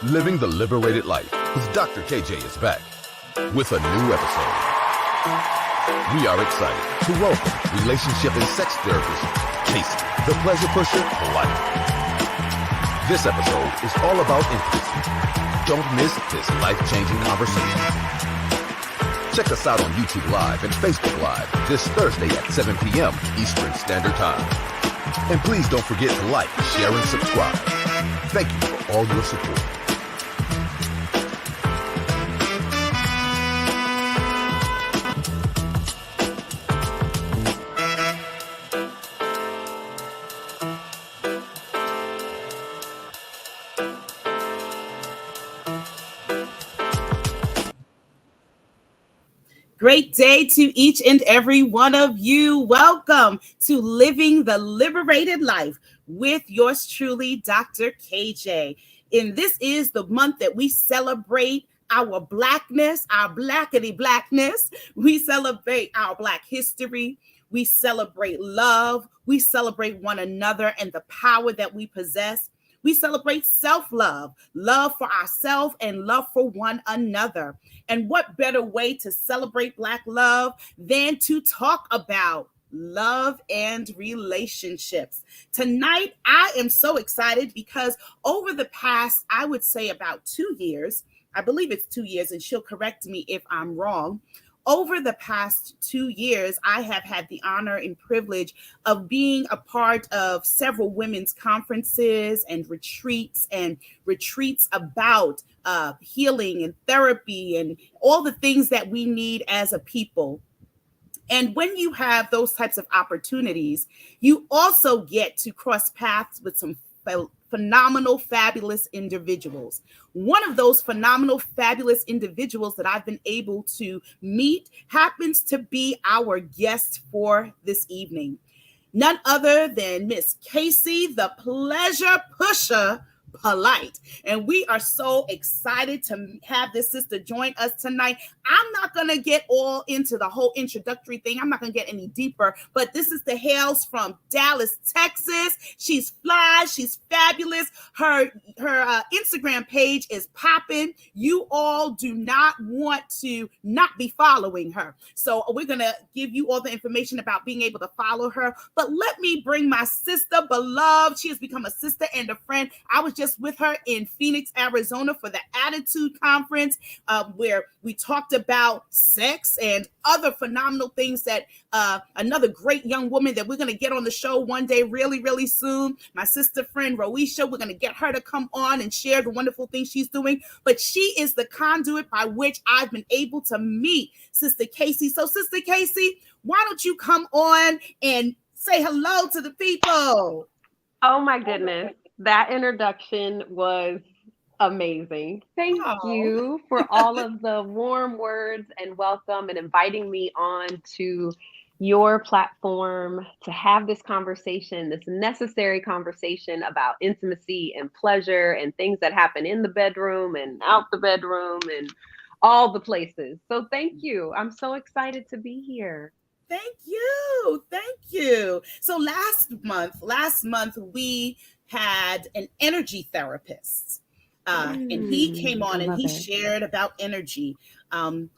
Living the Liberated Life with Dr. KJ is back with a new episode. We are excited to welcome relationship and sex therapist, Kaycee, the pleasure pusher Polite. This episode is all about intimacy. Don't miss this life-changing conversation. Check us out on YouTube Live and Facebook Live this Thursday at 7 p.m. Eastern Standard Time. And please don't forget to like, share, and subscribe. Thank you for all your support. Great day to each and every one of you. Welcome to Living the Liberated Life with yours truly, Dr. KJ. And this is the month that we celebrate our Blackness, our Blackity Blackness. We celebrate our Black history. We celebrate love. We celebrate one another and the power that we possess. We celebrate self-love, love for ourselves and love for one another. And what better way to celebrate Black love than to talk about love and relationships? Tonight, I am so excited because over the past, I would say about 2 years, I believe it's 2 years, and she'll correct me if I'm wrong. Over the past 2 years, I have had the honor and privilege of being a part of several women's conferences and retreats about healing and therapy and all the things that we need as a people. And when you have those types of opportunities, you also get to cross paths with some phenomenal, fabulous individuals. One of those phenomenal, fabulous individuals that I've been able to meet happens to be our guest for this evening. None other than Miss Kaycee, the pleasure pusher Polite. And we are so excited to have this sister join us tonight. I'm not going to get all into the whole introductory thing. I'm not going to get any deeper, but this is the hails from Dallas, Texas. She's fly. She's fabulous. Her Instagram page is popping. You all do not want to not be following her. So we're going to give you all the information about being able to follow her. But let me bring my sister, beloved. She has become a sister and a friend. I was just with her in Phoenix, Arizona for the Attitude Conference, where we talked about sex and other phenomenal things that another great young woman that we're going to get on the show one day really, really soon. My sister friend, Roisha, we're going to get her to come on and share the wonderful things she's doing. But she is the conduit by which I've been able to meet Sister Kaycee. So Sister Kaycee, why don't you come on and say hello to the people? Oh my goodness. That introduction was amazing. Thank you for all of the warm words and welcome and inviting me on to your platform to have this conversation, this necessary conversation about intimacy and pleasure and things that happen in the bedroom and out the bedroom and all the places. So thank you. I'm so excited to be here. Thank you. Thank you. So last month, we had an energy therapist and he came on and he shared about energy. And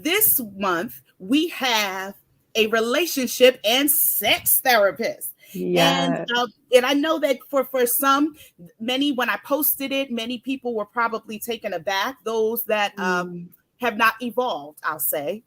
this month we have a relationship and sex therapist. Yes. And I know that for many, when I posted it, many people were probably taken aback. Those that have not evolved, I'll say.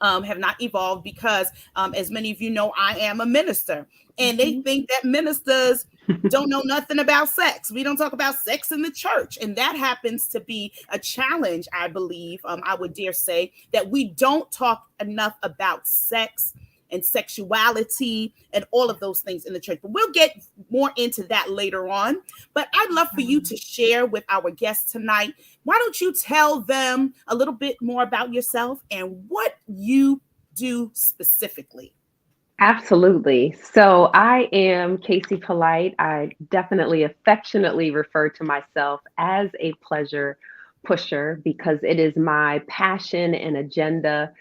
Have not evolved because, as many of you know, I am a minister. And they think that ministers don't know nothing about sex. We don't talk about sex in the church. And that happens to be a challenge, I believe, I would dare say, that we don't talk enough about sex and sexuality and all of those things in the church. But we'll get more into that later on. But I'd love for you to share with our guests tonight. Why don't you tell them a little bit more about yourself and what you do specifically? Absolutely. So I am Kaycee Polite. I definitely affectionately refer to myself as a pleasure pusher because it is my passion and agenda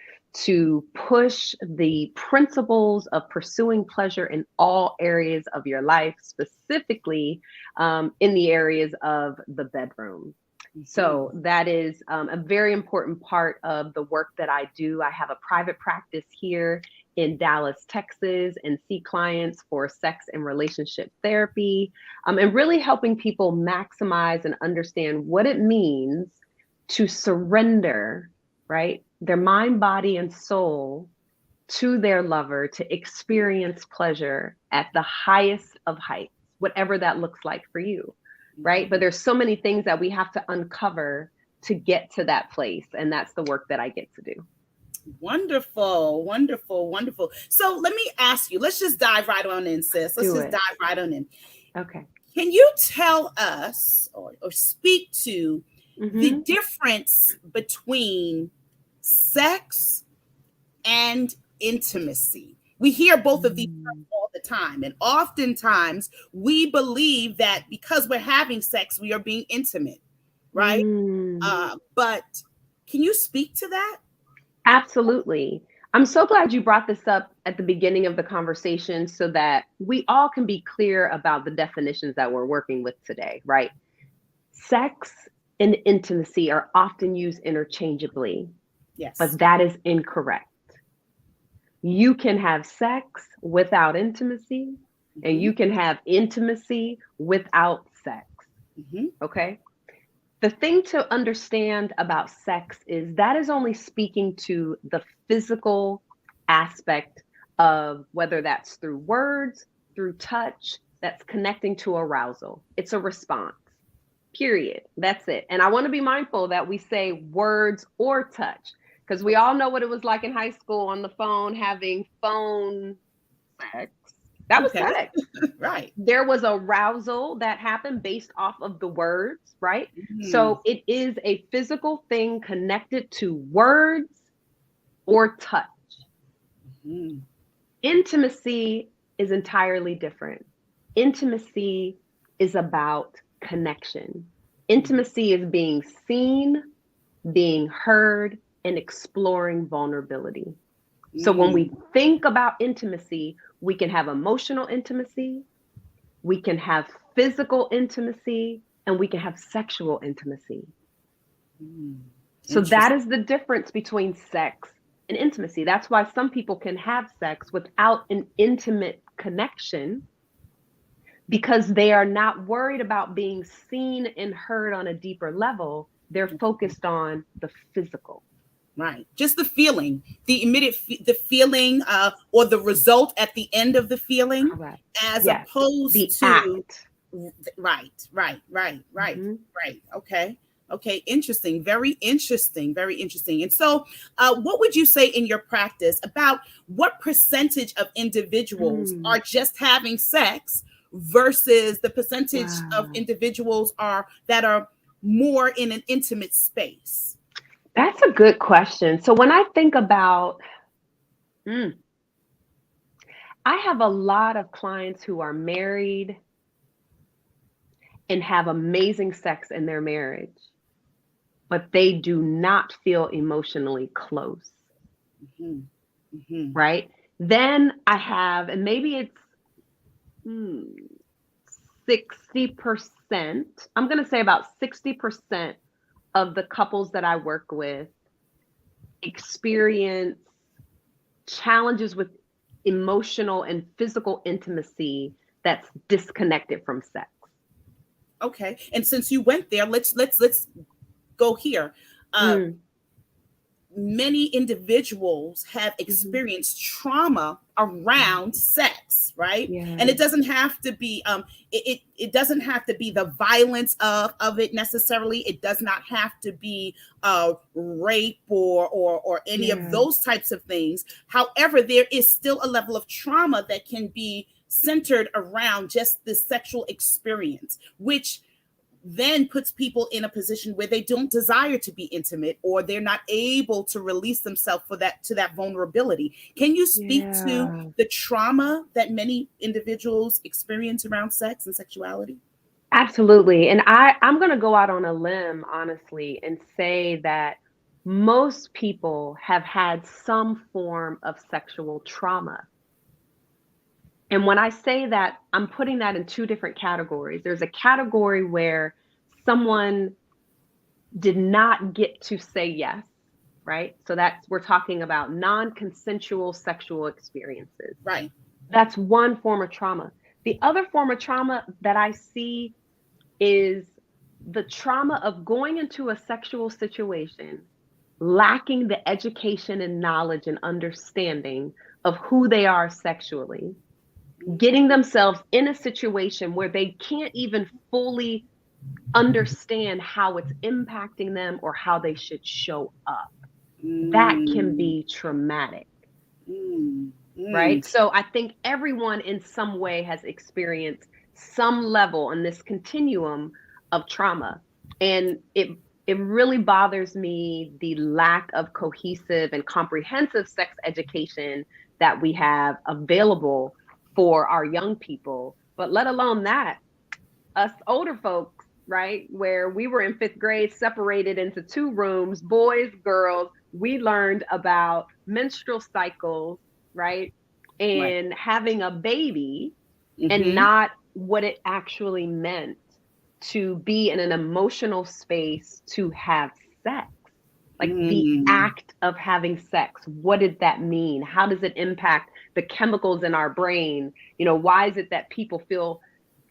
to push the principles of pursuing pleasure in all areas of your life, specifically in the areas of the bedroom. So that is a very important part of the work that I do. I have a private practice here in Dallas, Texas, and see clients for sex and relationship therapy, and really helping people maximize and understand what it means to surrender, right, their mind, body, and soul to their lover to experience pleasure at the highest of heights, whatever that looks like for you. Right. But there's so many things that we have to uncover to get to that place. And that's the work that I get to do. Wonderful, wonderful, wonderful. So let me ask you, let's just dive right on in, sis. Let's just dive right on in. Okay. Can you tell us or speak to the difference between sex and intimacy? We hear both of these terms all the time. And oftentimes we believe that because we're having sex, we are being intimate, right? But can you speak to that? Absolutely. I'm so glad you brought this up at the beginning of the conversation so that we all can be clear about the definitions that we're working with today, right? Sex and intimacy are often used interchangeably. Yes. But that is incorrect. You can have sex without intimacy, and you can have intimacy without sex. Okay? The thing to understand about sex is that is only speaking to the physical aspect of whether that's through words, through touch, that's connecting to arousal. It's a response, period. That's it. And I want to be mindful that we say words or touch, because we all know what it was like in high school on the phone, having phone sex. That was sex. Right. There was arousal that happened based off of the words, right? So it is a physical thing connected to words or touch. Intimacy is entirely different. Intimacy is about connection. Intimacy is being seen, being heard, and exploring vulnerability. So when we think about intimacy, we can have emotional intimacy, we can have physical intimacy, and we can have sexual intimacy. So that is the difference between sex and intimacy. That's why some people can have sex without an intimate connection, because they are not worried about being seen and heard on a deeper level. They're focused on the physical. Right. Just the feeling, the immediate, the feeling or the result at the end of the feeling, as opposed the to act. Right. Okay. Interesting. Very interesting. And so what would you say in your practice about what percentage of individuals are just having sex versus the percentage of individuals that are more in an intimate space? That's a good question. So when I think about, I have a lot of clients who are married and have amazing sex in their marriage, but they do not feel emotionally close. Right? Then I have, and maybe it's 60%, I'm going to say about 60% of the couples that I work with experience challenges with emotional and physical intimacy that's disconnected from sex. Okay. And since you went there, let's go here. Many individuals have experienced trauma around sex, right? And it doesn't have to be it doesn't have to be the violence of it necessarily. It does not have to be rape or any of those types of things. However, there is still a level of trauma that can be centered around just the sexual experience, which then puts people in a position where they don't desire to be intimate, or they're not able to release themselves to that vulnerability. Can you speak to the trauma that many individuals experience around sex and sexuality? Absolutely. And I'm going to go out on a limb, honestly, and say that most people have had some form of sexual trauma. And when I say that, I'm putting that in two different categories. There's a category where someone did not get to say yes, right? So we're talking about non-consensual sexual experiences. Right. That's one form of trauma. The other form of trauma that I see is the trauma of going into a sexual situation, lacking the education and knowledge and understanding of who they are sexually, getting themselves in a situation where they can't even fully understand how it's impacting them or how they should show up. That can be traumatic. Right? So I think everyone in some way has experienced some level on this continuum of trauma. And it really bothers me, the lack of cohesive and comprehensive sex education that we have available for our young people. But let alone that, us older folks, right, where we were in 5th grade, separated into 2 rooms, boys, girls, we learned about menstrual cycles, right? And having a baby and not what it actually meant to be in an emotional space to have sex. Like the act of having sex. What did that mean? How does it impact the chemicals in our brain? You know, why is it that people feel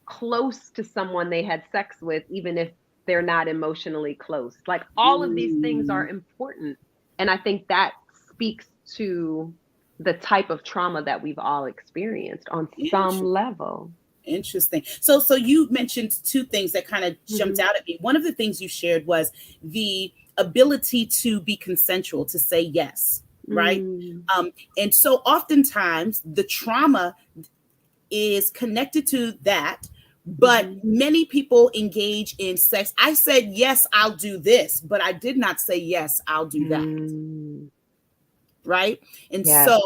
close to someone they had sex with, even if they're not emotionally close? Like all of these things are important. And I think that speaks to the type of trauma that we've all experienced on some level. Interesting. So you mentioned 2 things that kind of jumped out at me. One of the things you shared was the ability to be consensual, to say yes, right? And so oftentimes the trauma is connected to that, but many people engage in sex. I said, yes, I'll do this, but I did not say, yes, I'll do that. Right? And so,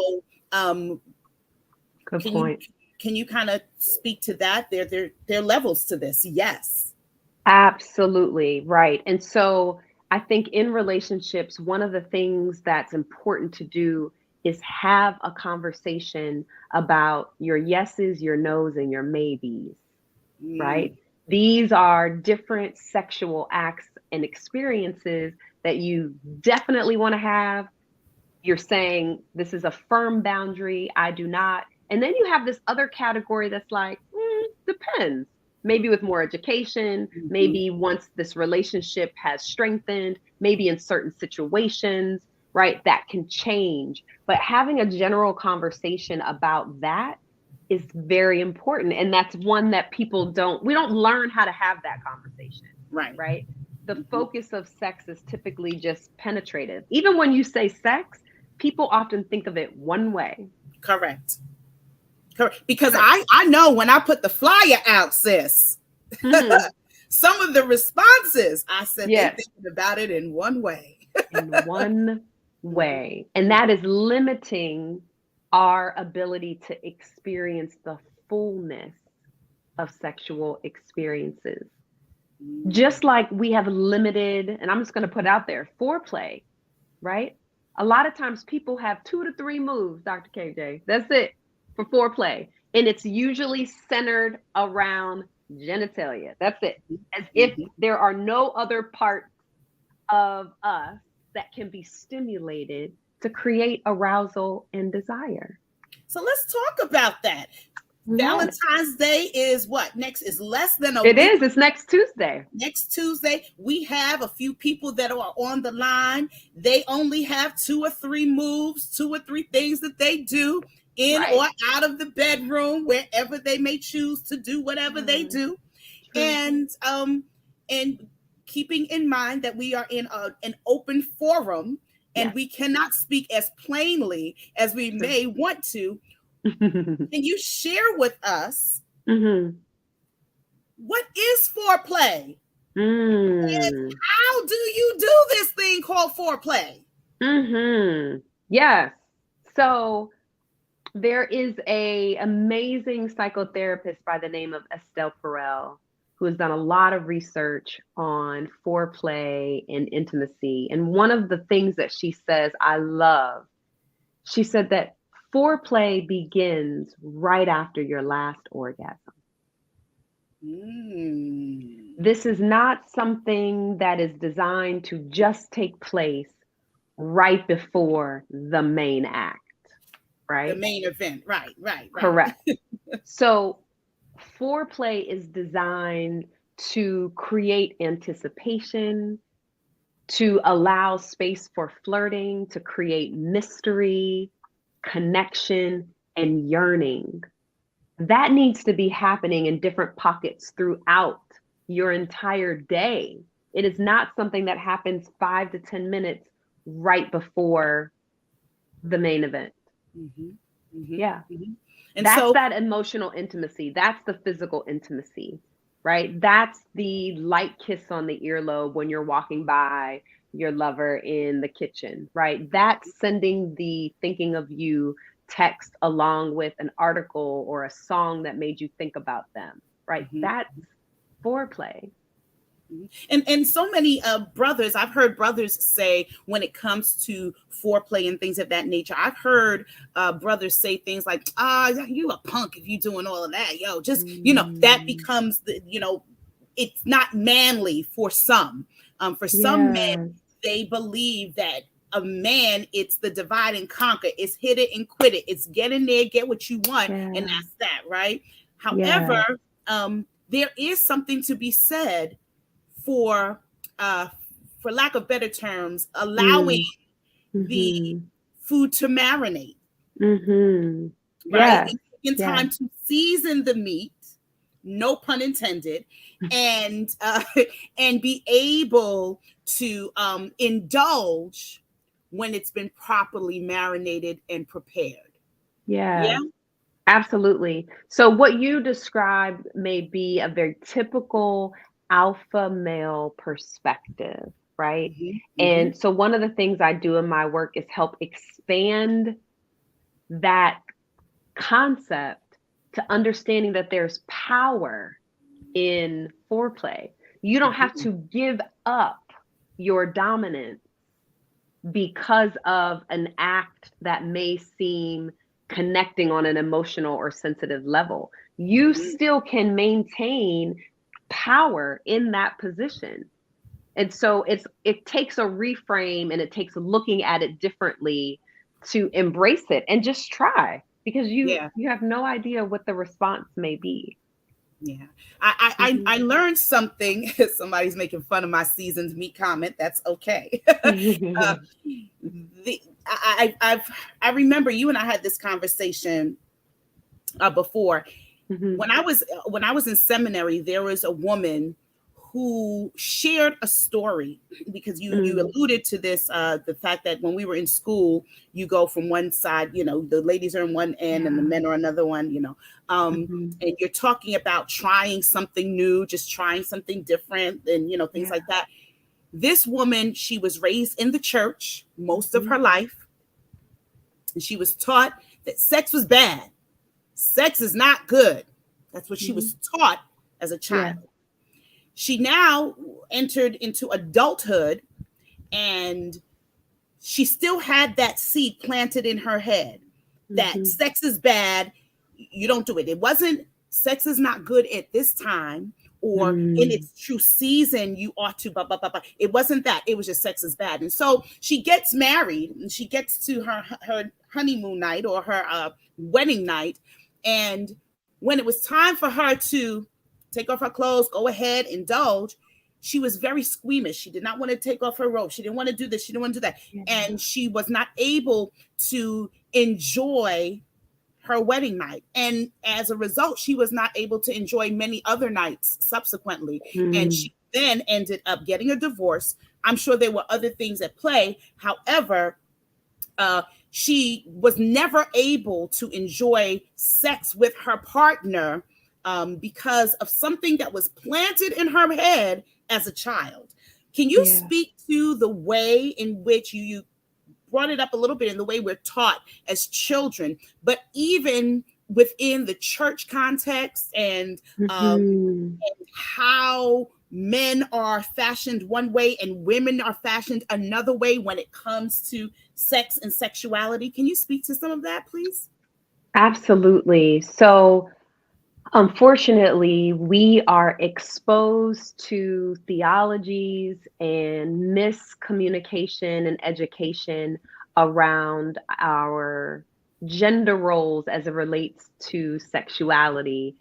good point. Can you kind of speak to that? There are levels to this. Yes. Absolutely. Right. And so I think in relationships, one of the things that's important to do is have a conversation about your yeses, your nos, and your maybes, right? These are different sexual acts and experiences that you definitely want to have. You're saying, this is a firm boundary, I do not. And then you have this other category that's like, depends. Maybe with more education, maybe once this relationship has strengthened, maybe in certain situations, right, that can change. But having a general conversation about that is very important. And that's one that we don't learn how to have that conversation. Right. The focus of sex is typically just penetrative. Even when you say sex, people often think of it one way. Correct. Because I know when I put the flyer out, sis, some of the responses, I said they're thinking about it in one way. In one way. And that is limiting our ability to experience the fullness of sexual experiences. Just like we have limited, and I'm just going to put out there, foreplay, right? A lot of times people have 2 to 3 moves, Dr. KJ. That's it for foreplay. And it's usually centered around genitalia. That's it. As if there are no other parts of us that can be stimulated to create arousal and desire. So let's talk about that. Valentine's Day is what? Next is less than a week. It is. It's next Tuesday. Next Tuesday. We have a few people that are on the line. They only have 2 or 3 moves, 2 or 3 things that they do in or out of the bedroom, wherever they may choose to do whatever they do. And keeping in mind that we are in an open forum and we cannot speak as plainly as we may want to. Can you share with us what is foreplay? And how do you do this thing called foreplay? Yes. So there is an amazing psychotherapist by the name of Estelle Perel who has done a lot of research on foreplay and intimacy. And one of the things that she says I love, she said that foreplay begins right after your last orgasm. This is not something that is designed to just take place right before the main act, right? The main event, right. Correct. So foreplay is designed to create anticipation, to allow space for flirting, to create mystery, connection, and yearning. That needs to be happening in different pockets throughout your entire day. It is not something that happens 5 to 10 minutes right before the main event. Yeah. And that's that emotional intimacy. That's the physical intimacy, right? That's the light kiss on the earlobe when you're walking by your lover in the kitchen, right? That's sending the thinking of you text along with an article or a song that made you think about them, right? That's foreplay. And so many brothers, I've heard brothers say when it comes to foreplay and things of that nature, I've heard brothers say things like, you a punk if you doing all of that, yo, just, that becomes the, it's not manly for some. For some men, they believe that a man, it's the divide and conquer, it's hit it and quit it, it's get in there, get what you want, and that's that, right? However, there is something to be said for lack of better terms, allowing the food to marinate, right? In time to season the meat, no pun intended, and be able to indulge when it's been properly marinated and prepared. Yeah. Absolutely. So what you described may be a very typical alpha male perspective, right? And so one of the things I do in my work is help expand that concept to understanding that there's power in foreplay. You don't have to give up your dominance because of an act that may seem connecting on an emotional or sensitive level. You still can maintain power in that position. And so it takes a reframe and it takes looking at it differently to embrace it and just try, because you have no idea what the response may be. Yeah, I learned something. Somebody's making fun of my seasoned meat comment. That's okay. I remember you and I had this conversation before. When I was in seminary, there was a woman who shared a story, because you alluded to this, the fact that when we were in school, you go from one side, the ladies are in one end and the men are another one, and you're talking about trying something new, just trying something different, and, things like that. This woman, she was raised in the church most of her life, and she was taught that sex was bad. Sex is not good. That's what she was taught as a child. She now entered into adulthood, and she still had that seed planted in her head that sex is bad. You don't do it. It wasn't sex is not good at this time, or in its true season, you ought to, blah, blah, blah, blah. It wasn't that. It was just sex is bad. And so she gets married, and she gets to her honeymoon night or her wedding night. And when it was time for her to take off her clothes, go ahead, indulge, she was very squeamish. She did not want to take off her robe. She didn't want to do this. She didn't want to do that. And she was not able to enjoy her wedding night. And as a result, she was not able to enjoy many other nights subsequently. And she then ended up getting a divorce. I'm sure there were other things at play. However, she was never able to enjoy sex with her partner because of something that was planted in her head as a child. Can you speak to the way in which you brought it up a little bit, in the way we're taught as children, but even within the church context and how men are fashioned one way and women are fashioned another way when it comes to sex and sexuality. Can you speak to some of that, please? Absolutely. So, unfortunately, we are exposed to theologies and miscommunication and education around our gender roles as it relates to sexuality.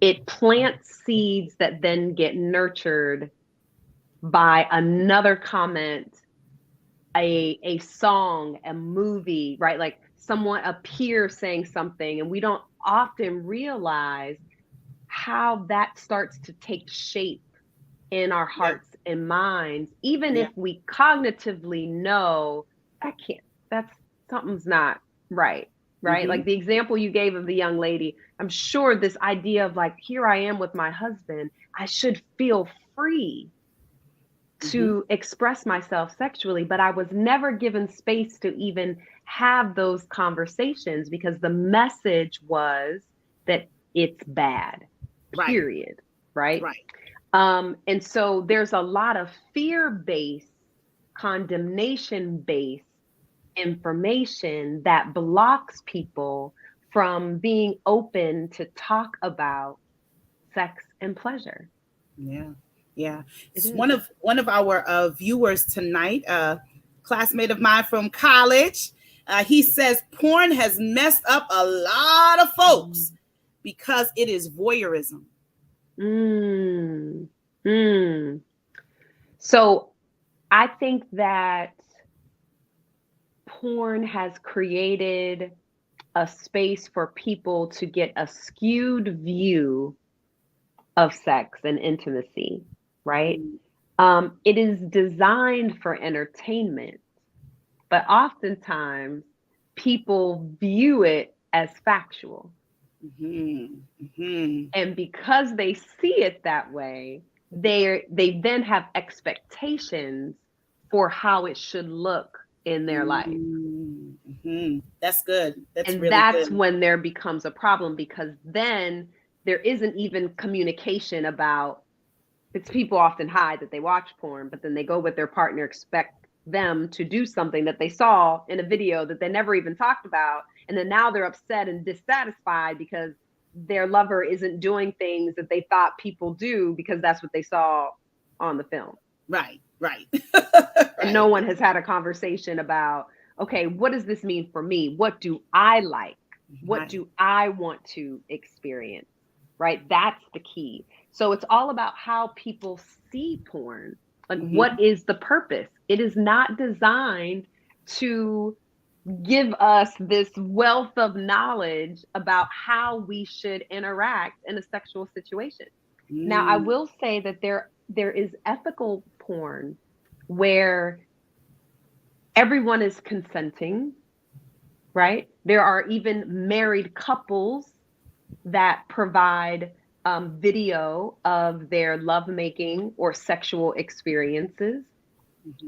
It plants seeds that then get nurtured by another comment, a song, a movie, right? Like someone, a peer saying something, and we don't often realize how that starts to take shape in our hearts and minds, even if we cognitively know that's something's not right. Right. Like the example you gave of the young lady, I'm sure this idea of like, here I am with my husband, I should feel free to express myself sexually, but I was never given space to even have those conversations because the message was that it's bad, period. Right. And so there's a lot of fear-based, condemnation-based information that blocks people from being open to talk about sex and pleasure. Yeah. It's one of our viewers tonight, a classmate of mine from college. He says porn has messed up a lot of folks because it is voyeurism. So I think that porn has created a space for people to get a skewed view of sex and intimacy, right? It is designed for entertainment, but oftentimes people view it as factual. And because they see it that way, they then have expectations for how it should look in their life. That's good. That's when there becomes a problem, because then there isn't even communication about, it's people often hide that they watch porn, but then they go with their partner, expect them to do something that they saw in a video that they never even talked about. And then now they're upset and dissatisfied because their lover isn't doing things that they thought people do because that's what they saw on the film. Right. And no one has had a conversation about, okay, what does this mean for me? What do I like? What do I want to experience? Right? That's the key. So it's all about how people see porn. Like, what is the purpose? It is not designed to give us this wealth of knowledge about how we should interact in a sexual situation. Now, I will say that there is ethical porn where everyone is consenting, right? There are even married couples that provide video of their lovemaking or sexual experiences.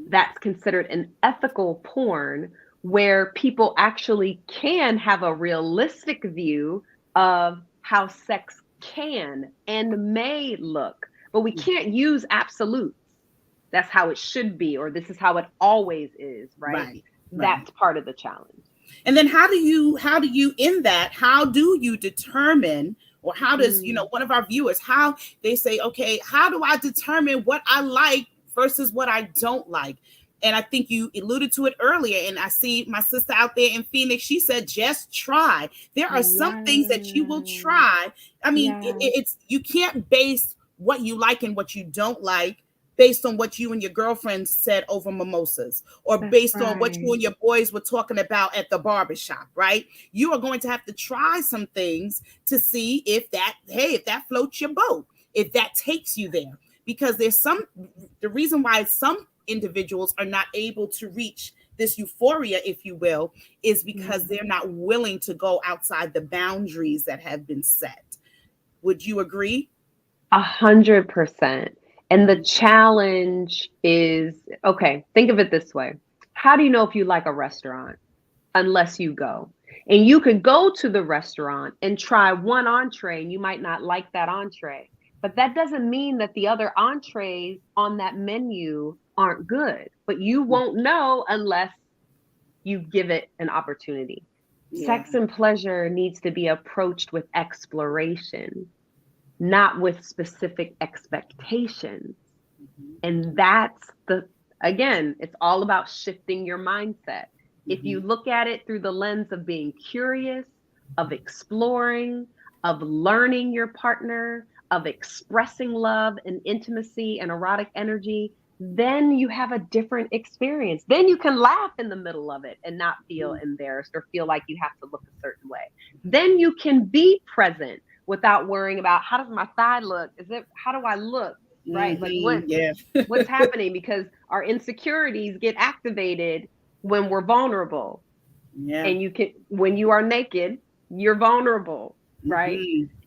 That's considered an ethical porn, where people actually can have a realistic view of how sex can and may look. But we can't use absolutes. That's how it should be, or this is how it always is, right? That's part of the challenge. And then how do you determine, or how does, one of our viewers, how they say, okay, how do I determine what I like versus what I don't like? And I think you alluded to it earlier, and I see my sister out there in Phoenix. She said, just try. There are some things that you will try. I mean, it's you can't base what you like and what you don't like based on what you and your girlfriend said over mimosas, or based on what you and your boys were talking about at the barbershop, right? You are going to have to try some things to see if that floats your boat, if that takes you there. Because the reason why some individuals are not able to reach this euphoria, if you will, is because they're not willing to go outside the boundaries that have been set. Would you agree? 100%. And the challenge is, okay, think of it this way. How do you know if you like a restaurant? unless you go. And you could go to the restaurant and try one entree and you might not like that entree. But that doesn't mean that the other entrees on that menu aren't good. But you won't know unless you give it an opportunity. Yeah. Sex and pleasure needs to be approached with exploration, not with specific expectations. And that's again, it's all about shifting your mindset. If you look at it through the lens of being curious, of exploring, of learning your partner, of expressing love and intimacy and erotic energy, then you have a different experience. Then you can laugh in the middle of it and not feel embarrassed or feel like you have to look a certain way. Then you can be present without worrying about how does my thigh look? How do I look? Right? Like what's happening? Because our insecurities get activated when we're vulnerable. Yeah. And when you are naked, you're vulnerable, right?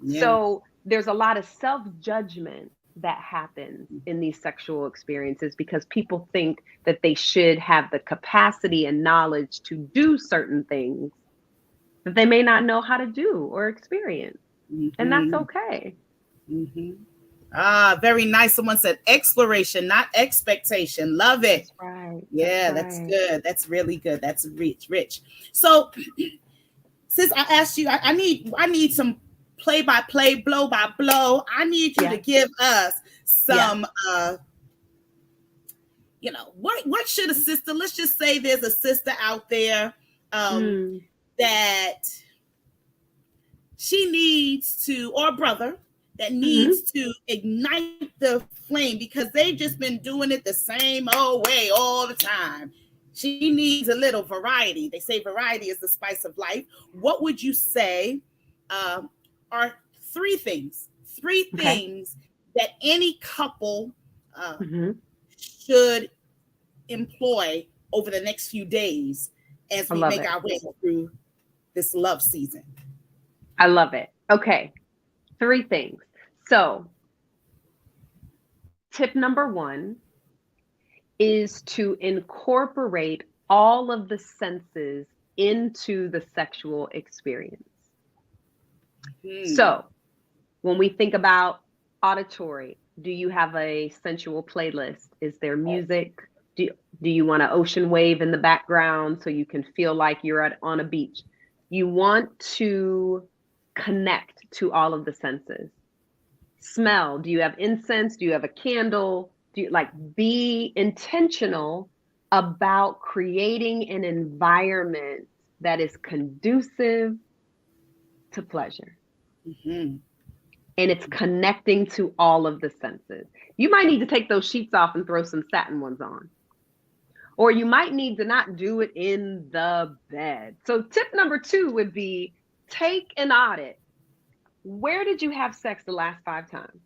Yeah. So there's a lot of self-judgment that happens in these sexual experiences because people think that they should have the capacity and knowledge to do certain things that they may not know how to do or experience. And that's okay. Very nice. Someone said exploration, not expectation. Love it. That's right. Yeah, that's good. That's really good. That's rich. So since I asked you, I need some play-by-play, blow-by-blow. I need you to give us some what should a sister, let's just say there's a sister out there that she needs to, or a brother that needs to ignite the flame because they've just been doing it the same old way all the time. She needs a little variety. They say variety is the spice of life. What would you say are three things that any couple should employ over the next few days as we make our way through this love season? I love it. Okay. 3 things. So, tip number 1 is to incorporate all of the senses into the sexual experience. So, when we think about auditory, do you have a sensual playlist? Is there music? Do you want an ocean wave in the background so you can feel like you're on a beach? You want to connect to all of the senses. Smell, do you have incense? Do you have a candle? Be intentional about creating an environment that is conducive to pleasure. And it's connecting to all of the senses. You might need to take those sheets off and throw some satin ones on. Or you might need to not do it in the bed. So tip number 2 would be take an audit. Where did you have sex the last 5 times?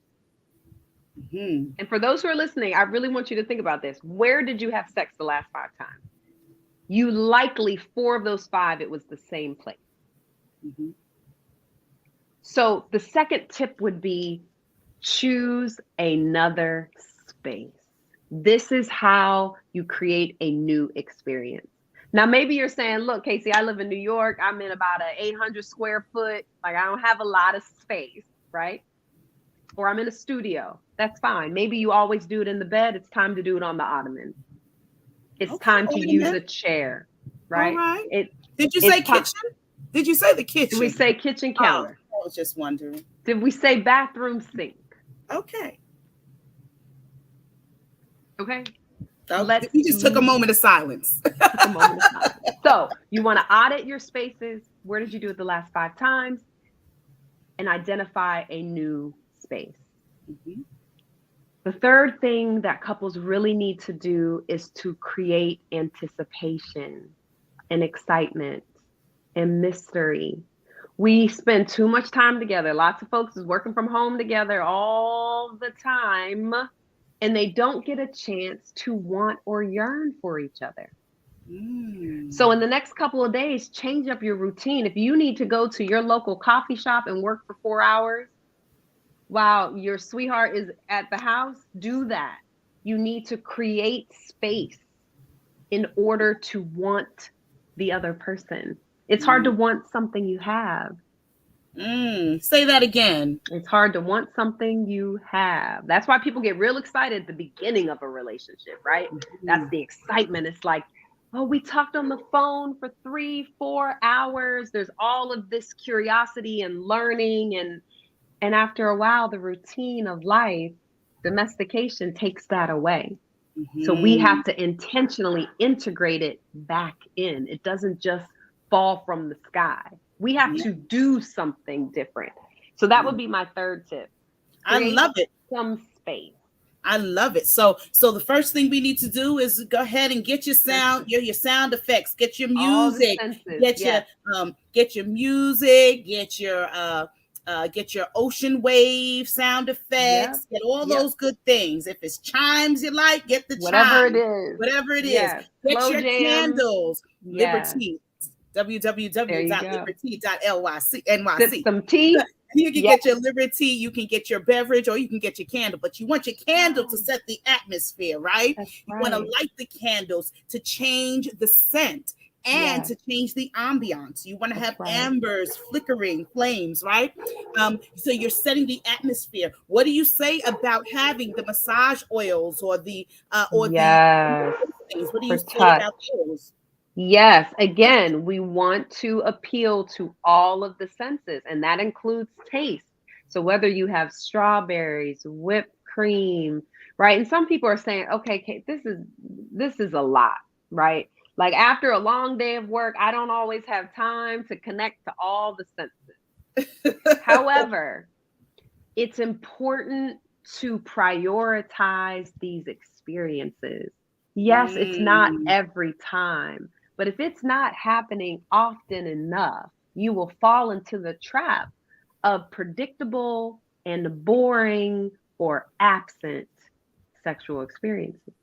And for those who are listening, I really want you to think about this. Where did you have sex the last 5 times? You likely 4 of those 5, it was the same place. So the second tip would be choose another space. This is how you create a new experience. Now, maybe you're saying, look, Kaycee, I live in New York. I'm in about an 800 square foot. I don't have a lot of space, right? Or I'm in a studio. That's fine. Maybe you always do it in the bed. It's time to do it on the ottoman. It's time to use a chair, right? All right. Did you say kitchen? Did you say the kitchen? Did we say kitchen counter? I was just wondering. Did we say bathroom sink? Okay. Okay. You just took a moment of silence. So you want to audit your spaces. Where did you do it the last 5 times? And identify a new space. The third thing that couples really need to do is to create anticipation and excitement and mystery. We spend too much time together. Lots of folks is working from home together all the time, and they don't get a chance to want or yearn for each other. So in the next couple of days, change up your routine. If you need to go to your local coffee shop and work for 4 hours while your sweetheart is at the house, do that. You need to create space in order to want the other person. It's hard to want something you have. Say that again. It's hard to want something you have. That's why people get real excited at the beginning of a relationship, right? That's the excitement. It's like, oh, we talked on the phone for 3-4 hours. There's all of this curiosity and learning. And after a while, the routine of life, domestication takes that away. So we have to intentionally integrate it back in. It doesn't just fall from the sky. We have to do something different. So that would be my third tip. I love it. Some space. I love it. So the first thing we need to do is go ahead and get your sound, your sound effects, get your music, get your music, get your ocean wave sound effects, get all those good things. If it's chimes you like, get the chimes. Whatever it is. Get your candles. Liberty. www.liberty.nyc. Sip some tea. You can get your Liberty, you can get your beverage, or you can get your candle. But you want your candle to set the atmosphere, right? You want to light the candles to change the scent and to change the ambiance. You want to have ambers, flickering flames, right? So you're setting the atmosphere. What do you say about having the massage oils or the the things? What do you say about those? Yes. Again, we want to appeal to all of the senses, and that includes taste. So whether you have strawberries, whipped cream, right? And some people are saying, okay, Kate, this is a lot, right? Like after a long day of work, I don't always have time to connect to all the senses. However, it's important to prioritize these experiences. Yes, it's not every time. But if it's not happening often enough, you will fall into the trap of predictable and boring or absent sexual experiences.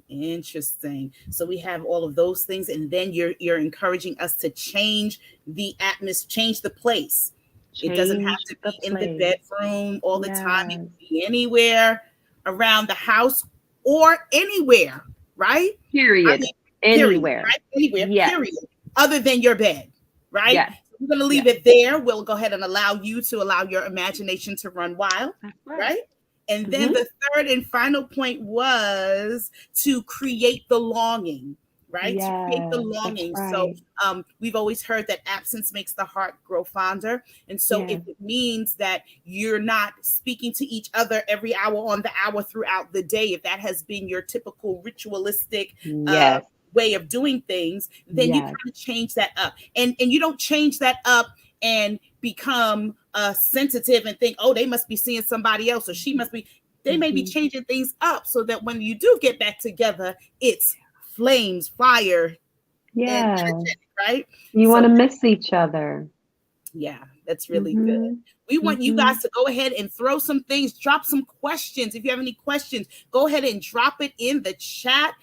Interesting. So we have all of those things, and then you're encouraging us to change the atmosphere, change the place. It doesn't have to be in the bedroom all the time. It can be anywhere around the house or anywhere, right? Period. Anywhere. Right? Anywhere, period. Other than your bed, right? Yes. So we're going to leave it there. We'll go ahead and allow your imagination to run wild, right? And then the third and final point was to create the longing, right? To create the longing. So we've always heard that absence makes the heart grow fonder. And so if it means that you're not speaking to each other every hour on the hour throughout the day, if that has been your typical ritualistic way of doing things, then you kind of change that up. And you don't change that up and become sensitive and think, oh, they must be seeing somebody else, or she must be. They may be changing things up so that when you do get back together, it's flames, fire, right? You want to miss each other. Yeah, that's really good. We want you guys to go ahead and throw some things, drop some questions. If you have any questions, go ahead and drop it in the chat.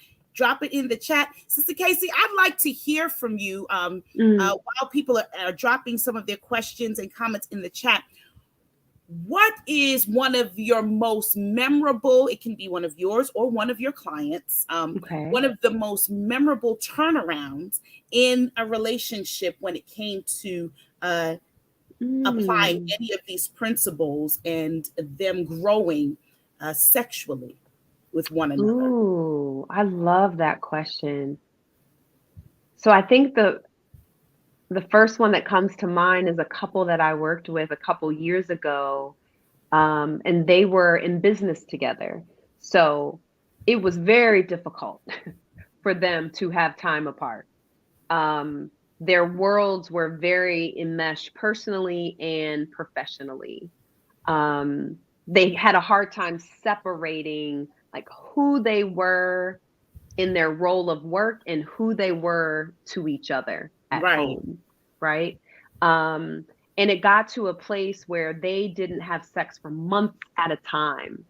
Sister Kaycee, I'd like to hear from you while people are dropping some of their questions and comments in the chat. What is one of your most memorable, it can be one of yours or one of your clients, one of the most memorable turnarounds in a relationship when it came to applying any of these principles and them growing sexually with one another? Ooh, I love that question. So I think the first one that comes to mind is a couple that I worked with a couple years ago, and they were in business together. So it was very difficult for them to have time apart. Their worlds were very enmeshed personally and professionally. They had a hard time separating like who they were in their role of work and who they were to each other at home, right? And it got to a place where they didn't have sex for months at a time.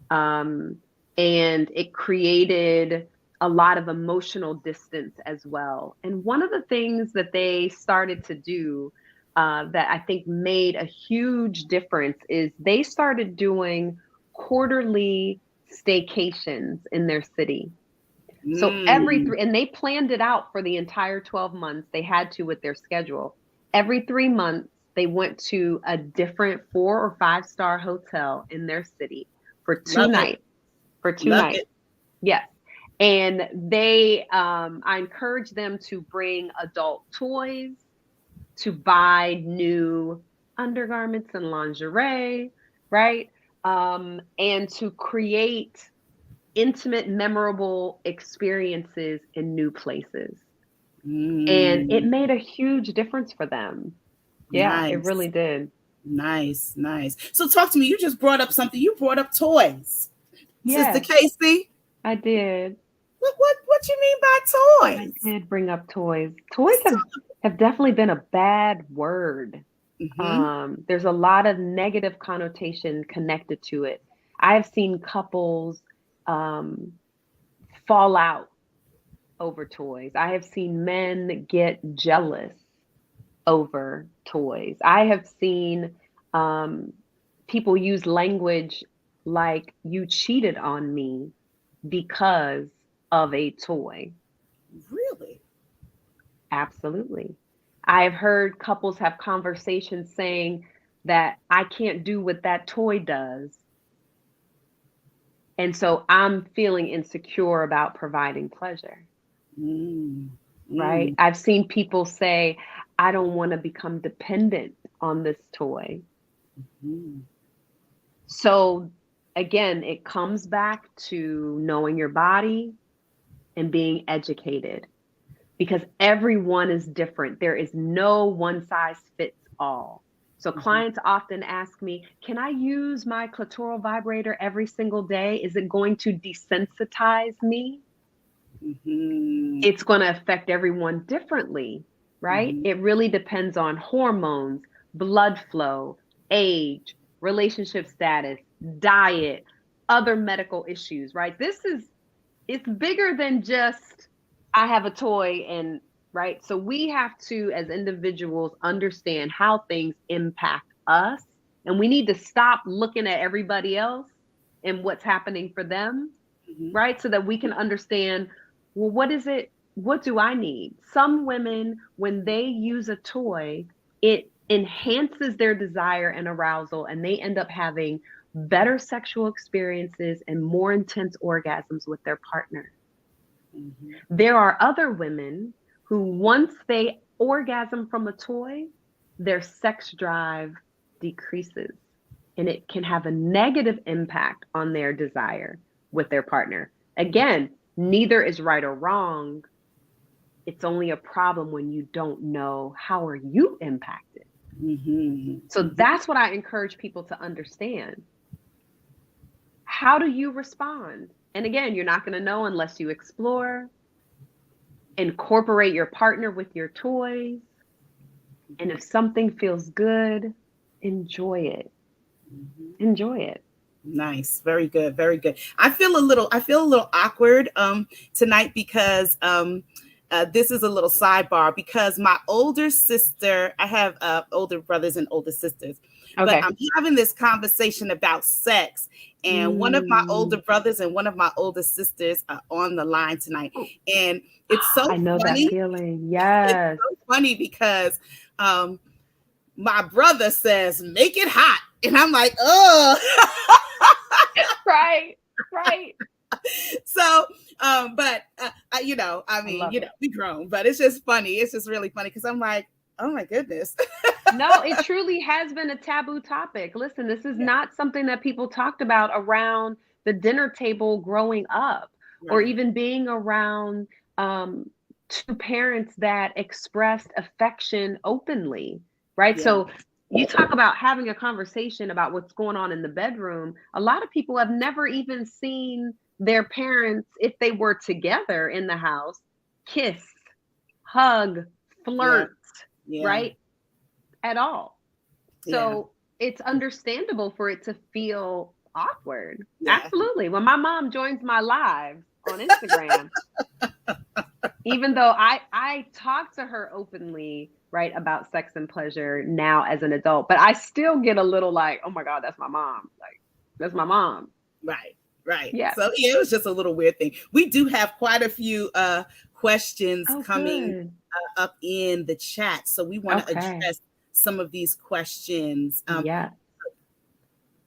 And it created a lot of emotional distance as well. And one of the things that they started to do that I think made a huge difference is they started doing quarterly staycations in their city. So every three, and they planned it out for the entire 12 months. They had to with their schedule. Every 3 months, they went to a different 4 or 5-star hotel in their city for two nights. For two Love nights. It. Yes. And they, I encourage them to bring adult toys, to buy new undergarments and lingerie, right? And to create intimate, memorable experiences in new places. And it made a huge difference for them. Yeah, Nice. it really did. Nice, nice. So talk to me. You just brought up something. You brought up toys. Yes, Sister Kaycee. I did. What you mean by toys? I did bring up toys. Toys have definitely been a bad word. There's a lot of negative connotation connected to it. I've seen couples fall out over toys. I have seen men get jealous over toys. I have seen people use language like, you cheated on me because of a toy. Really? Absolutely. I've heard couples have conversations saying that I can't do what that toy does. And so I'm feeling insecure about providing pleasure. Right? I've seen people say, I don't want to become dependent on this toy. So again, it comes back to knowing your body and being educated, because everyone is different. There is no one size fits all. So clients often ask me, can I use my clitoral vibrator every single day? Is it going to desensitize me? It's going to affect everyone differently, right? It really depends on hormones, blood flow, age, relationship status, diet, other medical issues, right? It's bigger than just, I have a toy and, right? So we have to, as individuals, understand how things impact us. And we need to stop looking at everybody else and what's happening for them, right? So that we can understand, well, what is it? What do I need? Some women, when they use a toy, it enhances their desire and arousal, and they end up having better sexual experiences and more intense orgasms with their partner. There are other women who, once they orgasm from a toy, their sex drive decreases, and it can have a negative impact on their desire with their partner. Again, neither is right or wrong. It's only a problem when you don't know how are you impacted. So that's what I encourage people to understand. How do you respond? And again, you're not going to know unless you explore. Incorporate your partner with your toys. And if something feels good, enjoy it. Enjoy it. Nice. Very good. Very good. I feel a little awkward tonight because this is a little sidebar, because my older sister, I have older brothers and older sisters, but I'm having this conversation about sex, and one of my older brothers and one of my older sisters are on the line tonight. And it's so I know funny. That feeling. Yes. It's so funny because my brother says, make it hot. And I'm like, oh. Right. So, but we grown, but it's just funny. It's just really funny because I'm like, oh my goodness. No, it truly has been a taboo topic. Listen, this is not something that people talked about around the dinner table growing up, or even being around two parents that expressed affection openly, right? So you talk about having a conversation about what's going on in the bedroom. A lot of people have never even seen their parents, if they were together in the house, kiss, hug, flirt, right? At all. So it's understandable for it to feel awkward. Absolutely. When my mom joins my lives on Instagram, even though I talk to her openly, right, about sex and pleasure now as an adult, but I still get a little like, oh my God, that's my mom. Like, that's my mom. Right. Right. Yeah. So yeah, it was just a little weird thing. We do have quite a few questions coming up in the chat. So we want to address some of these questions. Yeah.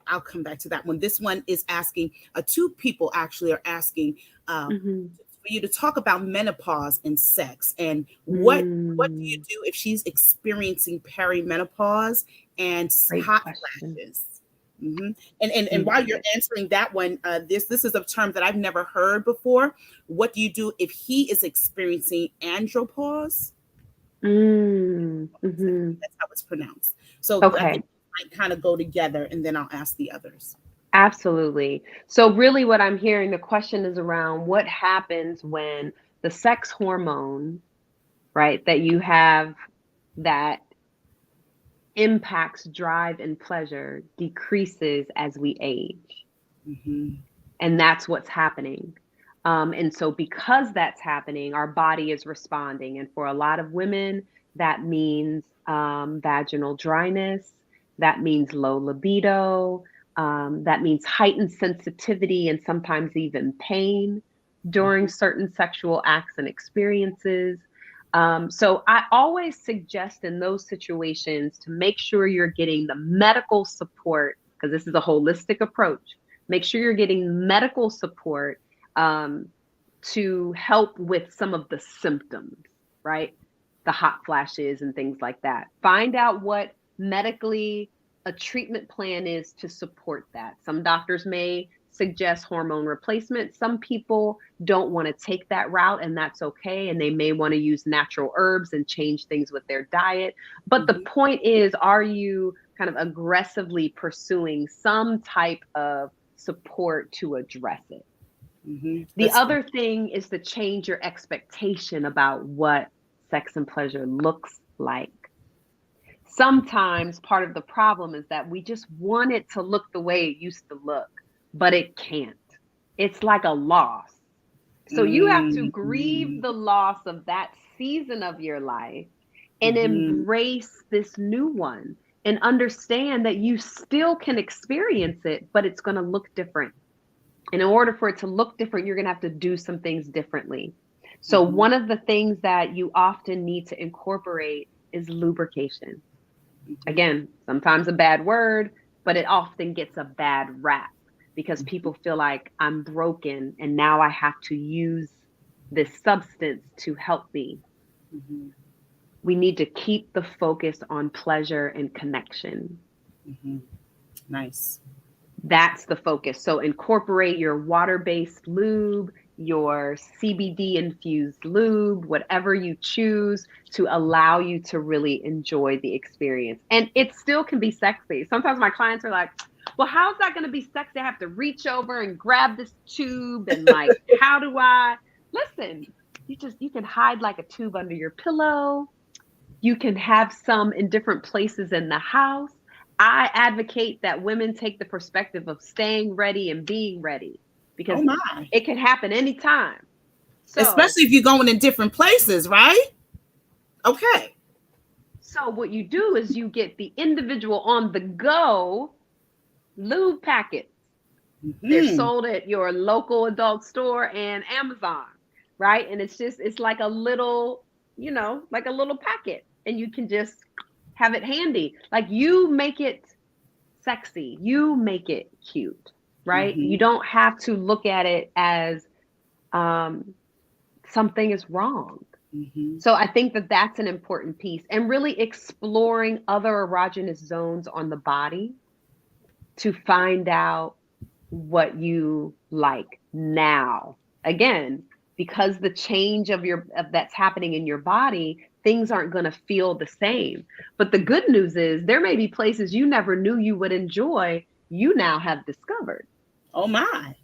I'll come back to that one. This one is asking, two people actually are asking for you to talk about menopause and sex, and what do you do if she's experiencing perimenopause and hot flashes? And while you're answering that one, this is a term that I've never heard before. What do you do if he is experiencing andropause? That's how it's pronounced. So I think might kind of go together, and then I'll ask the others. Absolutely. So really what I'm hearing, the question is around what happens when the sex hormone, right, that you have that impacts drive and pleasure decreases as we age. And that's what's happening. And so because that's happening, our body is responding. And for a lot of women, that means vaginal dryness, that means low libido, that means heightened sensitivity and sometimes even pain during certain sexual acts and experiences. So I always suggest in those situations to make sure you're getting the medical support, because this is a holistic approach. Make sure you're getting medical support to help with some of the symptoms, right? The hot flashes and things like that. Find out what medically a treatment plan is to support that. Some doctors may suggest hormone replacement. Some people don't want to take that route, and that's okay. And they may want to use natural herbs and change things with their diet. But the point is, are you kind of aggressively pursuing some type of support to address it? The other thing is to change your expectation about what sex and pleasure looks like. Sometimes part of the problem is that we just want it to look the way it used to look, but it can't. It's like a loss. So you have to grieve the loss of that season of your life and embrace this new one and understand that you still can experience it, but it's going to look different. And in order for it to look different, you're going to have to do some things differently. So one of the things that you often need to incorporate is lubrication. Again, sometimes a bad word, but it often gets a bad rap because people feel like I'm broken and now I have to use this substance to help me. We need to keep the focus on pleasure and connection. Nice. That's the focus. So incorporate your water-based lube, your CBD infused lube, whatever you choose to allow you to really enjoy the experience. And it still can be sexy. Sometimes my clients are like, well, how's that going to be sexy? I have to reach over and grab this tube and like, how do I? Listen, you can hide like a tube under your pillow. You can have some in different places in the house. I advocate that women take the perspective of staying ready and being ready because it can happen anytime. So, especially if you're going in different places, right? Okay. So what you do is you get the individual on the go lube packets. They're sold at your local adult store and Amazon, right? And it's like a little, like a little packet, and you can just have it handy. Like you make it sexy, you make it cute, right? You don't have to look at it as something is wrong. So I think that that's an important piece, and really exploring other erogenous zones on the body to find out what you like now. Again, because the change of that's happening in your body, things aren't going to feel the same. But the good news is there may be places you never knew you would enjoy, you now have discovered. Oh my.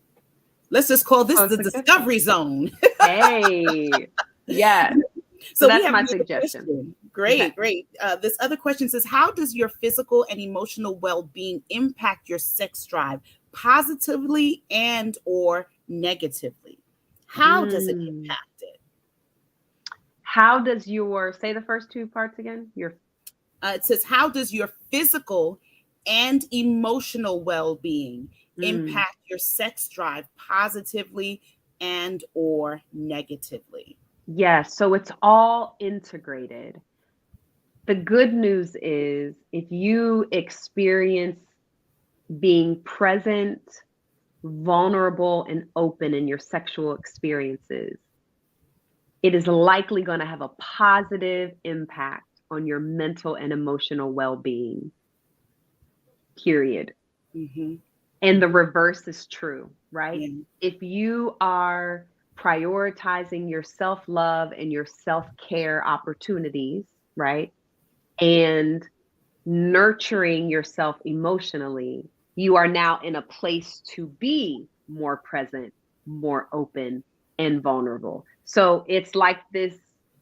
Let's just call this the discovery zone. Hey, yeah. So that's my suggestion. Question. Great. This other question says, how does your physical and emotional well-being impact your sex drive positively and or negatively? How does it impact it? How does say the first two parts again? It says, how does your physical and emotional well-being impact your sex drive positively and or negatively? Yes, so it's all integrated. The good news is if you experience being present, vulnerable, and open in your sexual experiences, it is likely going to have a positive impact on your mental and emotional well-being, period. Mm-hmm. And the reverse is true, right? Yeah. If you are prioritizing your self-love and your self-care opportunities, right? And nurturing yourself emotionally, you are now in a place to be more present, more open, and vulnerable. So it's like this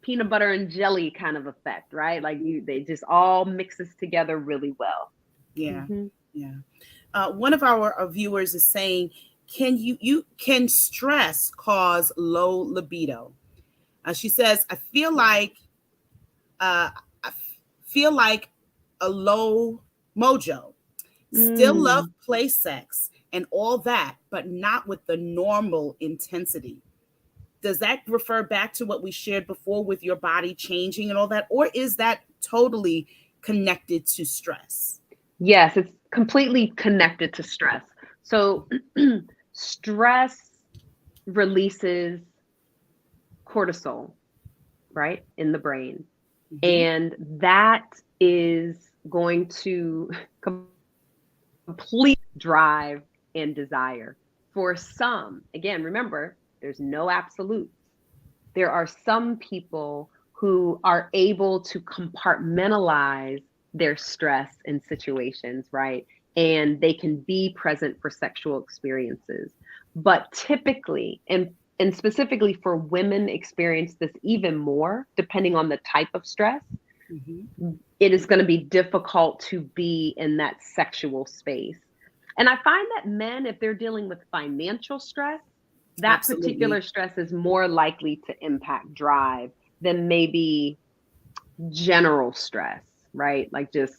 peanut butter and jelly kind of effect, right? Like they just all mixes together really well. Yeah. Mm-hmm. Yeah. One of our viewers is saying, can stress cause low libido? She says, I feel like a low mojo. Still love Mm. play sex and all that, but not with the normal intensity. Does that refer back to what we shared before with your body changing and all that? Or is that totally connected to stress? Yes, it's completely connected to stress. So stress releases cortisol, right, in the brain. Mm-hmm. And that is going to complete drive and desire. For some, again, remember, there's no absolutes. There are some people who are able to compartmentalize their stress in situations, right? And they can be present for sexual experiences. But typically, and specifically for women experience this even more, depending on the type of stress, Mm-hmm. it is going to be difficult to be in that sexual space. And I find that men, if they're dealing with financial stress, that particular Absolutely. stress is more likely to impact drive than maybe general stress, right? Like just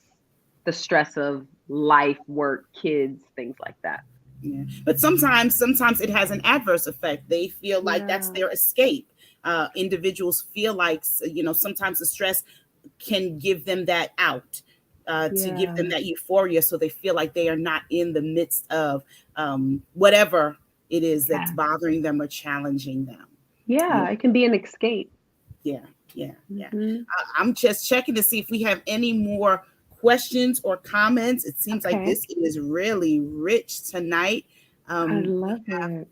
the stress of life, work, kids, things like that. Yeah. But sometimes it has an adverse effect. They feel like that's Yeah. their escape. Individuals feel like, sometimes the stress can give them that out, to give them Yeah. that euphoria, so they feel like they are not in the midst of whatever it is that's Yeah. bothering them or challenging them. Yeah, Yeah. It can be an escape. yeah, yeah. Hmm. I'm just checking to see if we have any more questions or comments. It seems like Okay. this is really rich tonight. I We love have. it.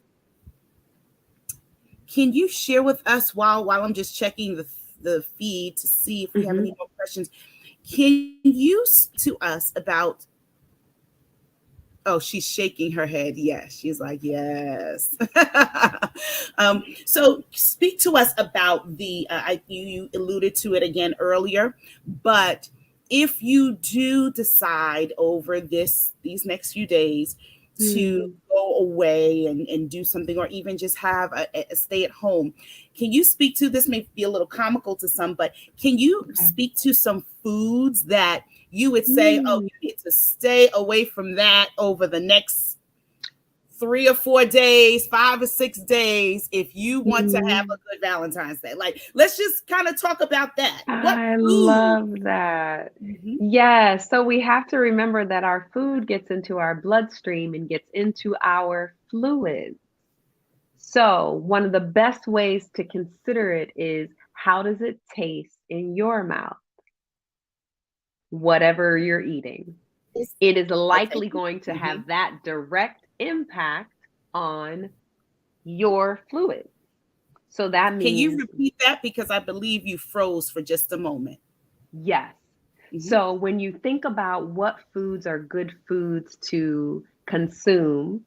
Can you share with us while I'm just checking the feed to see if we have any Hmm. more questions? Can you speak to us about? Oh, she's shaking her head. Yes, she's like yes. So speak to us about you alluded to it again earlier, but if you do decide over these next few days to Mm. go away and do something, or even just have a stay at home, can you speak to this? May be a little comical to some, but can you Okay. speak to some foods that you would say, oh, Mm. you need to stay away from that over the next 3 or 4 days, 5 or 6 days, if you want to have a Mm. good Valentine's Day? Like, let's just kind of talk about that. What I food? love that. Mhm. Yeah, so we have to remember that our food gets into our bloodstream and gets into our fluids. So, one of the best ways to consider it is how does it taste in your mouth, whatever you're eating? It is Okay. likely going to Mhm. have that direct impact on your fluid. So that Can you means repeat that? Because I believe you froze for just a moment. yes. Mhm. So when you think about what foods are good foods to consume,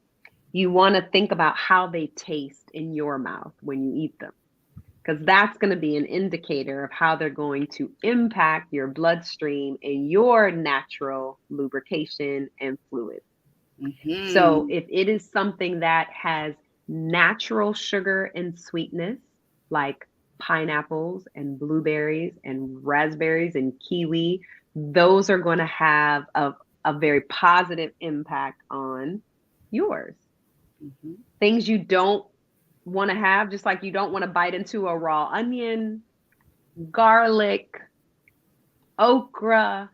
you want to think about how they taste in your mouth when you eat them, because that's going to be an indicator of how they're going to impact your bloodstream and your natural lubrication and fluid. So Mhm. if it is something that has natural sugar and sweetness, like pineapples and blueberries and raspberries and kiwi, those are going to have a very positive impact on yours. Things you don't want to have, just like you don't want to bite into a raw onion, garlic, okra,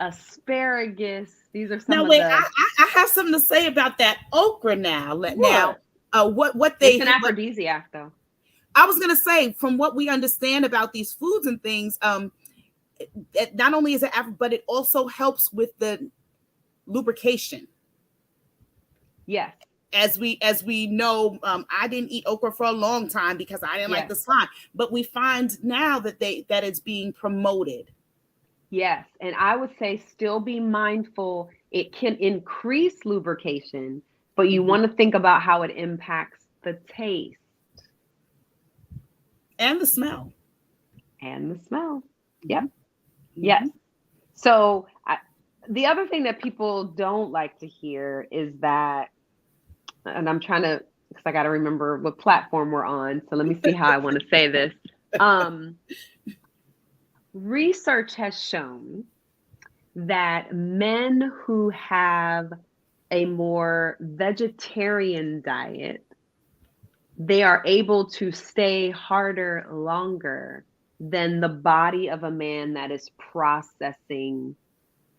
asparagus. These are some Now, of wait, the. I have something to say about that okra now. What It's an aphrodisiac, though. I was going to say, from what we understand about these foods and things, not only is it but it also helps with the lubrication. Yes. As we know, I didn't eat okra for a long time because I didn't like the slime, but we find now that it's being promoted. Yes, and I would say still be mindful. It can increase lubrication, but you want to think about how it impacts the taste. And the smell. Yep. Yes. So the other thing that people don't like to hear is that, and I'm trying to, because I got to remember what platform we're on. So let me see how I want to say this. Research has shown that men who have a more vegetarian diet, they are able to stay harder longer than the body of a man that is processing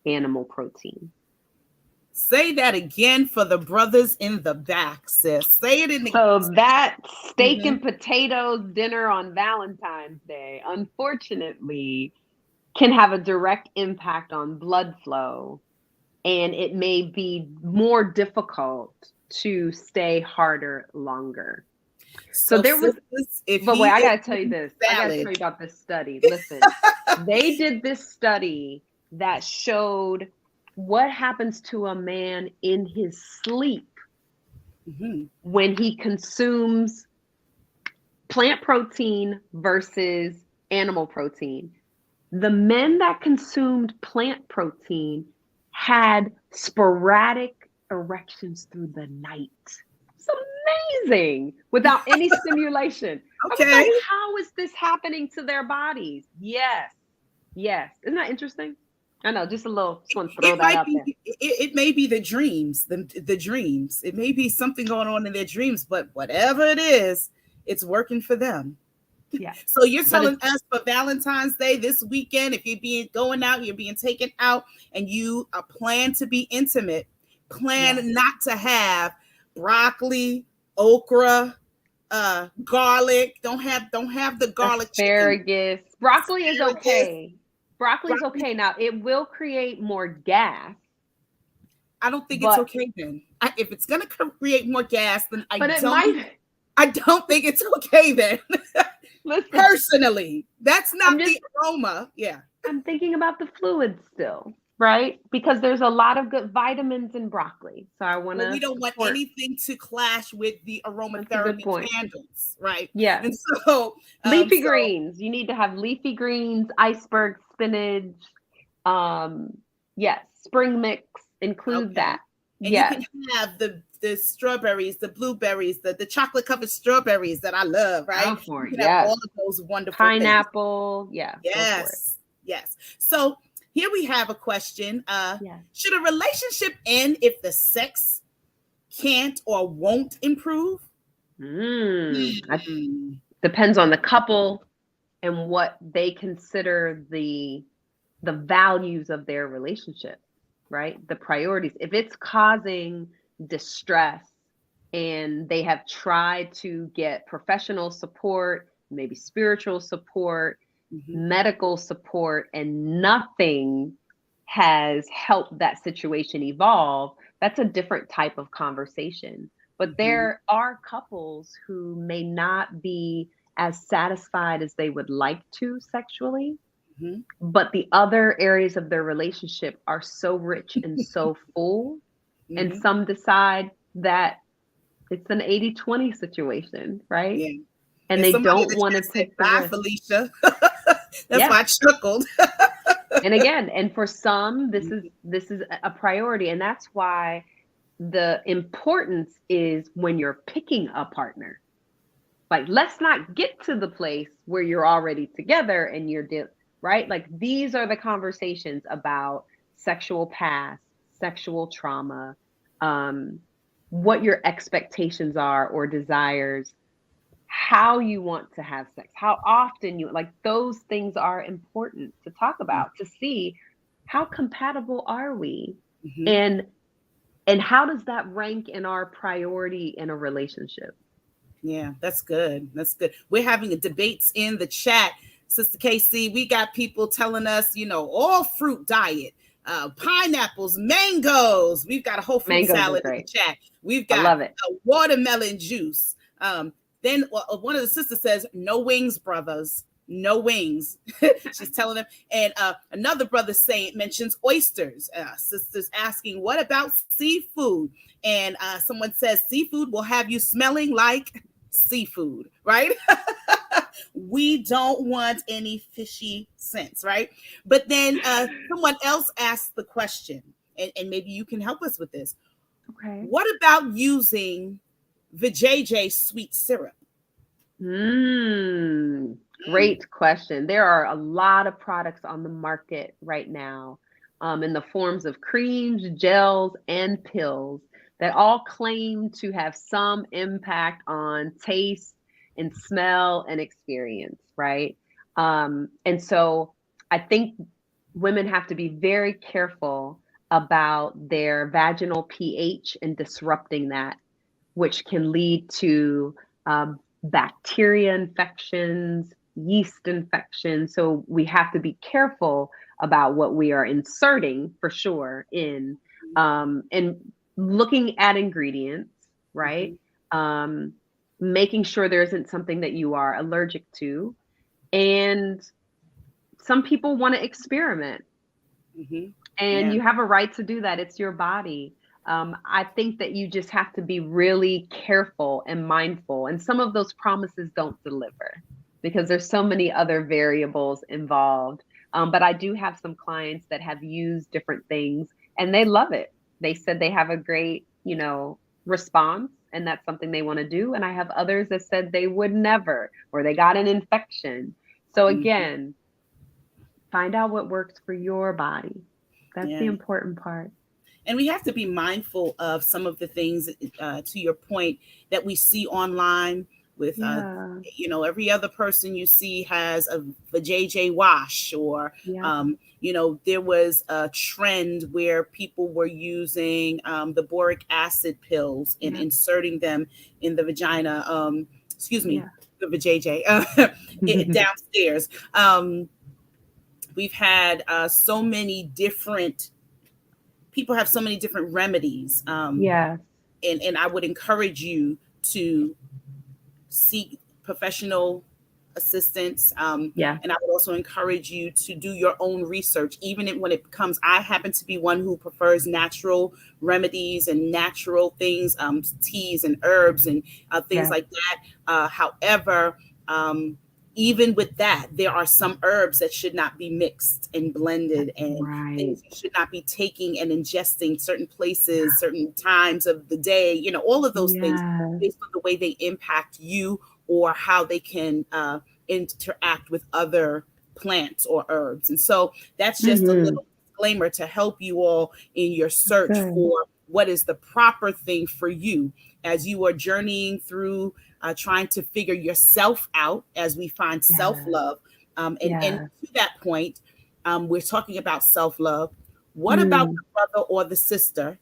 animal protein. Say that again for the brothers in the back, sis. Say it in the. So that steak and potatoes dinner on Valentine's Day, unfortunately, can have a direct impact on blood flow, and it may be more difficult to stay harder longer. So there was, but wait, I gotta tell you this. I gotta tell you about this study. Listen, they did this study that showed what happens to a man in his sleep when he consumes plant protein versus animal protein. The men that consumed plant protein had sporadic erections through the night. It's amazing, without any stimulation. Okay. I'm like, how is this happening to their bodies? Yes. Isn't that interesting? I know, just want to throw that out there. It may be the dreams, the dreams. It may be something going on in their dreams, but whatever it is, it's working for them. Yeah. So you're telling us for Valentine's Day this weekend, if you're going out, you're being taken out, and you plan to be intimate, not to have broccoli, okra, garlic. Don't have the garlic. Asparagus. Broccoli is okay. Broccoli is okay. Now it will create more gas. I don't think it's okay then. If it's gonna create more gas, then I don't think it's okay then. Listen, personally, that's not the aroma. Yeah. I'm thinking about the fluids still, right? Because there's a lot of good vitamins in broccoli. So I want to. We don't want anything to clash with the aromatherapy candles, right? Yeah. And so leafy greens. You need to have leafy greens, iceberg spinach. Yes, spring mix. Include that. And you can have the strawberries, the blueberries, the chocolate covered strawberries that I love, right? Go for it. Have all of those wonderful pineapple. Things. Yeah. Yes. So here we have a question. Should a relationship end if the sex can't or won't improve? Depends on the couple and what they consider the values of their relationship, right? The priorities. If it's causing distress and they have tried to get professional support, maybe spiritual support, medical support, and nothing has helped that situation evolve, that's a different type of conversation. But there are couples who may not be as satisfied as they would like to sexually, but the other areas of their relationship are so rich and so full. And some decide that it's an 80-20 situation, right? Yeah. And they don't want to take the risk. Felicia. That's why I chuckled. And again, and for some, this is a priority. And that's why the importance is when you're picking a partner. Like, let's not get to the place where you're already together and you're right? Like, these are the conversations about sexual past, sexual trauma, what your expectations are or desires, how you want to have sex, how often you like, those things are important to talk about, to see how compatible are we, and how does that rank in our priority in a relationship. Yeah, that's good. That's good. We're having a debates in the chat, Sister Kaycee. We got people telling us, all fruit diet, pineapples, mangoes. We've got a whole fruit Mangoes are salad in the great. chat. We've I got love it. watermelon juice. Then one of the sisters says, "No wings, brothers. No wings." She's telling them. And another brother mentions oysters. Sisters asking, "What about seafood?" And someone says, "Seafood will have you smelling like seafood," right? We don't want any fishy scents, right? But then someone else asked the question, and maybe you can help us with this. Okay. What about using the JJ sweet syrup? Great question. There are a lot of products on the market right now, in the forms of creams, gels, and pills that all claim to have some impact on taste and smell and experience, right? And so I think women have to be very careful about their vaginal pH and disrupting that, which can lead to bacteria infections, yeast infections. So we have to be careful about what we are inserting, for sure, in and looking at ingredients, right? Making sure there isn't something that you are allergic to. And some people want to experiment. And you have a right to do that. It's your body. I think that you just have to be really careful and mindful. And some of those promises don't deliver because there's so many other variables involved. But I do have some clients that have used different things and they love it. They said they have a great, response, and that's something they want to do. And I have others that said they would never, or they got an infection. So again, find out what works for your body. That's the important part. And we have to be mindful of some of the things, to your point, that we see online with, every other person you see has a JJ wash, or, there was a trend where people were using the boric acid pills and inserting them in the vagina. The vajayjay downstairs. We've had so many different people have so many different remedies. And I would encourage you to seek professional assistance. And I would also encourage you to do your own research, even when it comes. I happen to be one who prefers natural remedies and natural things, teas and herbs and things like that. However, even with that, there are some herbs that should not be mixed and blended, and things you should not be taking and ingesting certain places, certain times of the day, all of those things based on the way they impact you or how they can interact with other plants or herbs. And so that's just a little disclaimer to help you all in your search for what is the proper thing for you as you are journeying through trying to figure yourself out as we find self-love. And to that point, we're talking about self-love. What about the brother or the sister?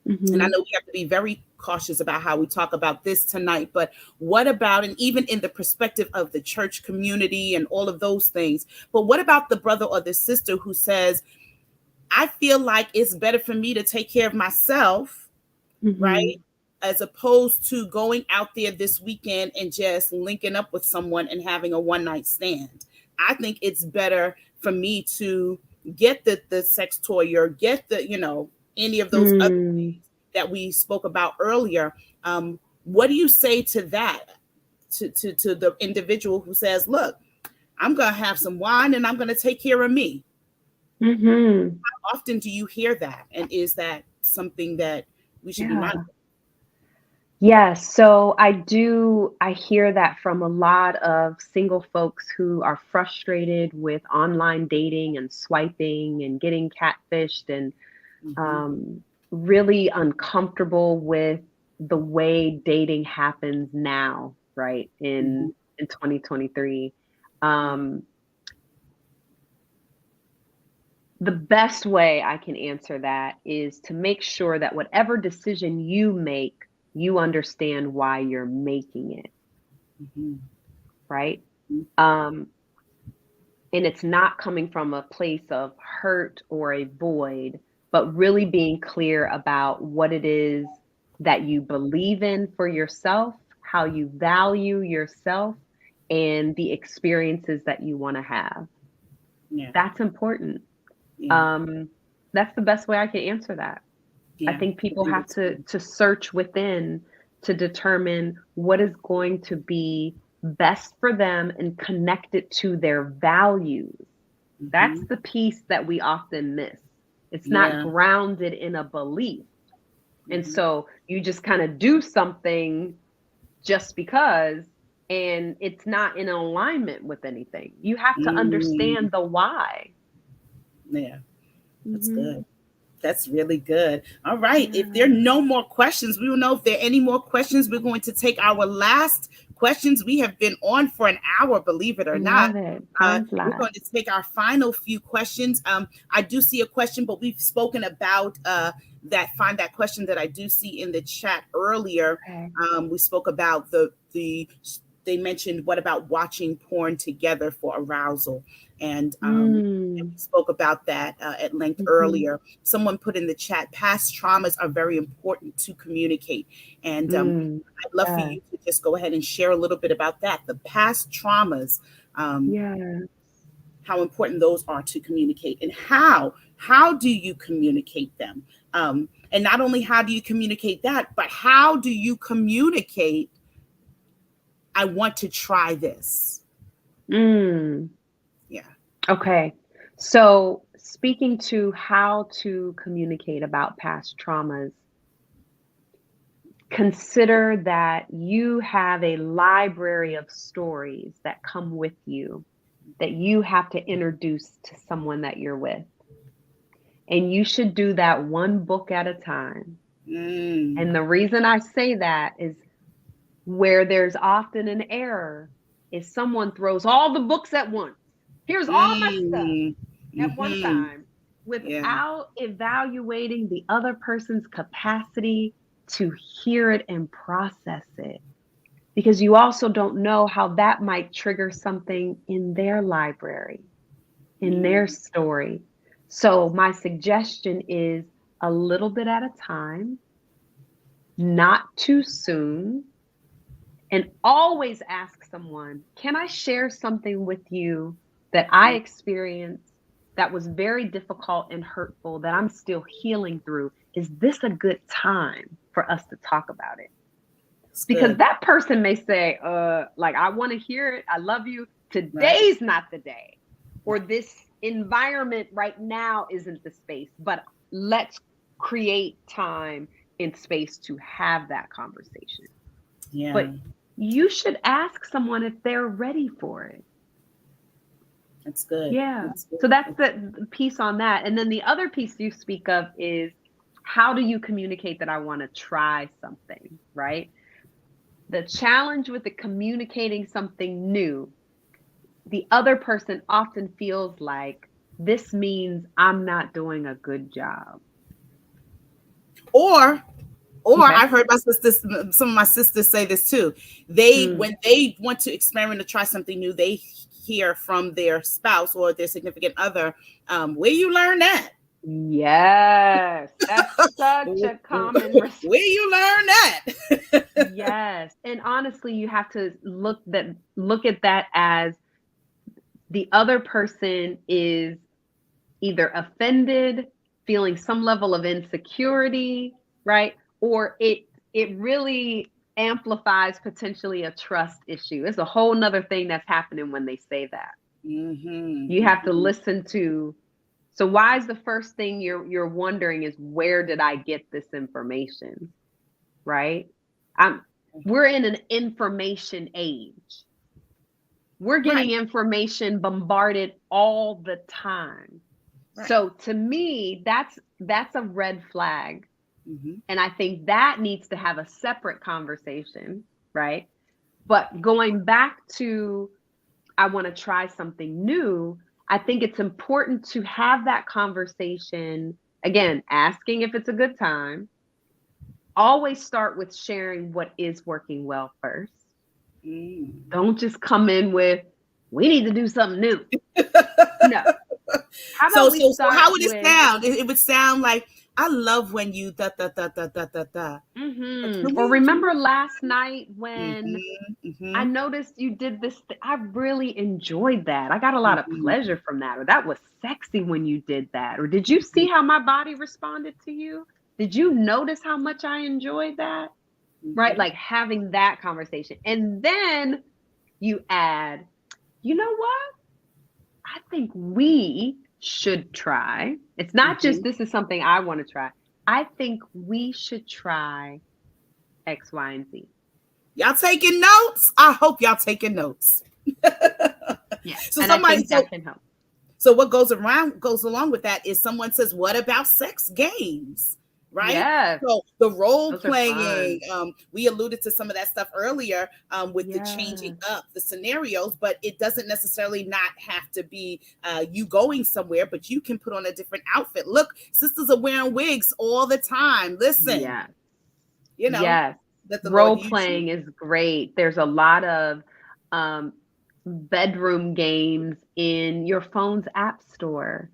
And I know we have to be very cautious about how we talk about this tonight, but what about, and even in the perspective of the church community and all of those things, but what about the brother or the sister who says, I feel like it's better for me to take care of myself, right? As opposed to going out there this weekend and just linking up with someone and having a one-night stand. I think it's better for me to get the sex toy or get the, any of those other things that we spoke about earlier. What do you say to that, to the individual who says, look, I'm going to have some wine and I'm going to take care of me? How often do you hear that? And is that something that we should be mindful of? Yes. So I hear that from a lot of single folks who are frustrated with online dating and swiping and getting catfished and really uncomfortable with the way dating happens now, right? In 2023. The best way I can answer that is to make sure that whatever decision you make, you understand why you're making it. Right? And it's not coming from a place of hurt or a void, but really being clear about what it is that you believe in for yourself, how you value yourself, and the experiences that you want to have. Yeah. That's important. Yeah. That's the best way I can answer that. Yeah. I think people have to search within to determine what is going to be best for them and connect it to their values. That's the piece that we often miss. It's not grounded in a belief. And so you just kind of do something just because, and it's not in alignment with anything. You have to understand the why. Yeah, that's good. That's really good. All right. If there are no more questions, we will know if there are any more questions. We're going to take our last questions. We have been on for an hour, believe it or not. We're going to take our final few questions. I do see a question, but we've spoken about find that question that I do see in the chat earlier. Okay. We spoke about they mentioned, what about watching porn together for arousal? And we spoke about that at length earlier. Someone put in the chat, past traumas are very important to communicate. And I'd love for you to just go ahead and share a little bit about that. The past traumas, how important those are to communicate, and how do you communicate them? And not only how do you communicate that, but how do you communicate, I want to try this? Yeah. Okay. So speaking to how to communicate about past traumas, consider that you have a library of stories that come with you that you have to introduce to someone that you're with. And you should do that one book at a time. And the reason I say that is where there's often an error is someone throws all the books at once. Here's all my stuff at one time without evaluating the other person's capacity to hear it and process it. Because you also don't know how that might trigger something in their library, in their story. So my suggestion is a little bit at a time, not too soon, and always ask someone, can I share something with you that I experienced that was very difficult and hurtful that I'm still healing through? Is this a good time for us to talk about it? Because that person may say, I want to hear it. I love you. Today's not the day. Or this environment right now isn't the space, but let's create time and space to have that conversation. Yeah. But you should ask someone if they're ready for it. That's good. Yeah. That's good. So that's the piece on that. And then the other piece you speak of is, how do you communicate that I want to try something, right? The challenge with the communicating something new, the other person often feels like this means I'm not doing a good job. Or I've heard some of my sisters say this too. When they want to experiment or try something new, they hear from their spouse or their significant other, where you learn that? Yes, that's such a common response. Where you learn that? Yes, and honestly, you have to look at that as the other person is either offended, feeling some level of insecurity, right? Or it really amplifies potentially a trust issue. It's a whole nother thing that's happening when they say that. You have to listen to. So why is the first thing you're wondering is, where did I get this information? Right? We're in an information age. We're getting information bombarded all the time. Right. So to me, that's a red flag. And I think that needs to have a separate conversation, right? But going back to, I want to try something new, I think it's important to have that conversation. Again, asking if it's a good time. Always start with sharing what is working well first. Don't just come in with, we need to do something new. No. How about So how would it sound? It would sound like, I love when you da da da da da da da. Or remember last night when I noticed you did this. I really enjoyed that. I got a lot of pleasure from that. Or that was sexy when you did that. Or did you see how my body responded to you? Did you notice how much I enjoyed that? Right? Like having that conversation. And then you add, you know what? I think we should try. It's not just, this is something I want to try. I think we should try X, Y, and Z. Y'all taking notes? I hope y'all taking notes. Yeah. So and I think that can help. So what goes along with that is someone says, what about sex games? Right? Yes. So the role playing, we alluded to some of that stuff earlier with the changing up the scenarios, but it doesn't necessarily not have to be you going somewhere, but you can put on a different outfit. Look, sisters are wearing wigs all the time. Listen, you know, role playing is great. There's a lot of bedroom games in your phone's app store.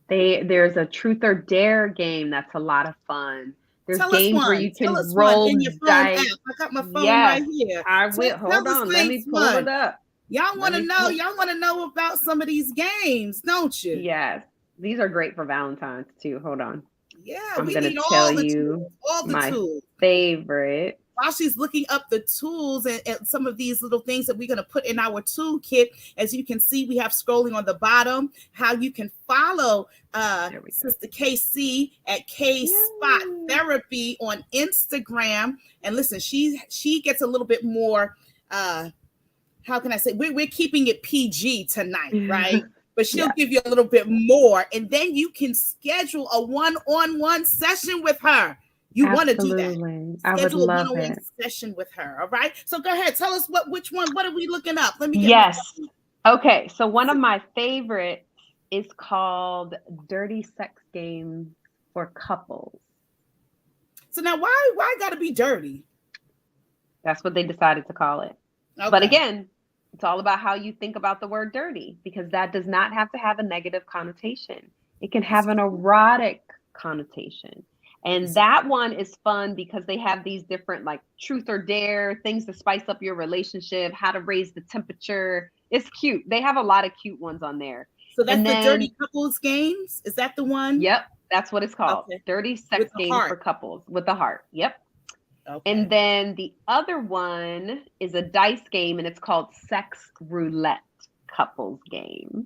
There's a truth or dare game that's a lot of fun. There's games where you can roll in your phone dice. app. I got my phone right here. I will. Hold on, let me pull it up. Y'all want to know? Y'all want to know about some of these games, don't you? Yes, these are great for Valentine's too. Hold on. Yeah, I'm gonna tell you my favorite. While she's looking up the tools and some of these little things that we're going to put in our toolkit, as you can see, we have scrolling on the bottom how you can follow Sister Kaycee at K-Spot Therapy on Instagram. And listen, she gets a little bit more, how can I say, we're keeping it PG tonight, right? But she'll give you a little bit more. And then you can schedule a one-on-one session with her. You want to do that. Schedule a one-on-one session with her. All right. So go ahead. Tell us which one. What are we looking up? Let me get Okay. So one of my favorites is called Dirty Sex Game for Couples. So now why gotta be dirty? That's what they decided to call it. Okay. But again, it's all about how you think about the word dirty, because that does not have to have a negative connotation. It can have an erotic connotation. And that one is fun because they have these different like truth or dare things to spice up your relationship, how to raise the temperature. It's cute. They have a lot of cute ones on there. So that's the Dirty Couples Games? Is that the one? Yep. That's what it's called. Okay. Dirty Sex Game for Couples with the heart. Yep. Okay. And then the other one is a dice game, and it's called Sex Roulette Couples Game.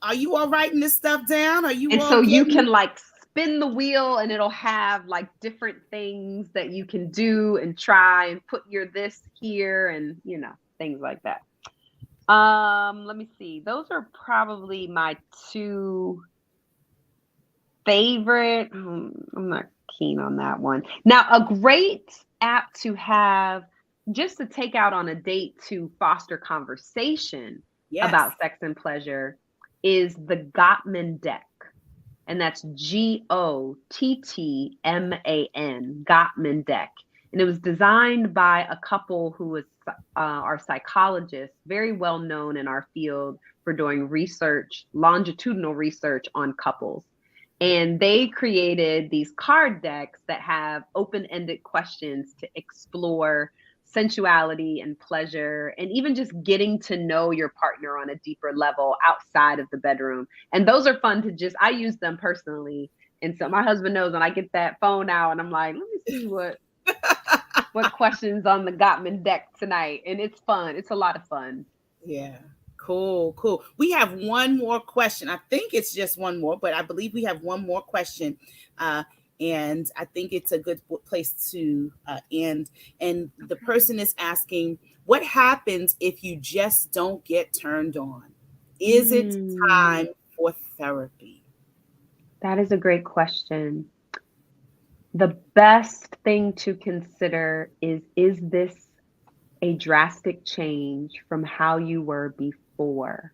Are you all writing this stuff down? Are you? And so you can like spin the wheel and it'll have like different things that you can do and try and put your this here and, you know, things like that. Let me see. Those are probably my two favorite. I'm not keen on that one. Now, a great app to have just to take out on a date to foster conversation about sex and pleasure is the Gottman deck. And that's Gottman, Gottman deck. And it was designed by a couple who was our psychologists, very well known in our field for doing research, longitudinal research on couples. And they created these card decks that have open-ended questions to explore sensuality and pleasure, and even just getting to know your partner on a deeper level outside of the bedroom. And those are fun to I use them personally. And so my husband knows when I get that phone out and I'm like, let me see what questions on the Gottman deck tonight. And it's fun. It's a lot of fun. Yeah. Cool. We have one more question. I think it's just one more, but I believe we have one more question. And I think it's a good place to end. And the person is asking, what happens if you just don't get turned on? Is it time for therapy? That is a great question. The best thing to consider is this a drastic change from how you were before,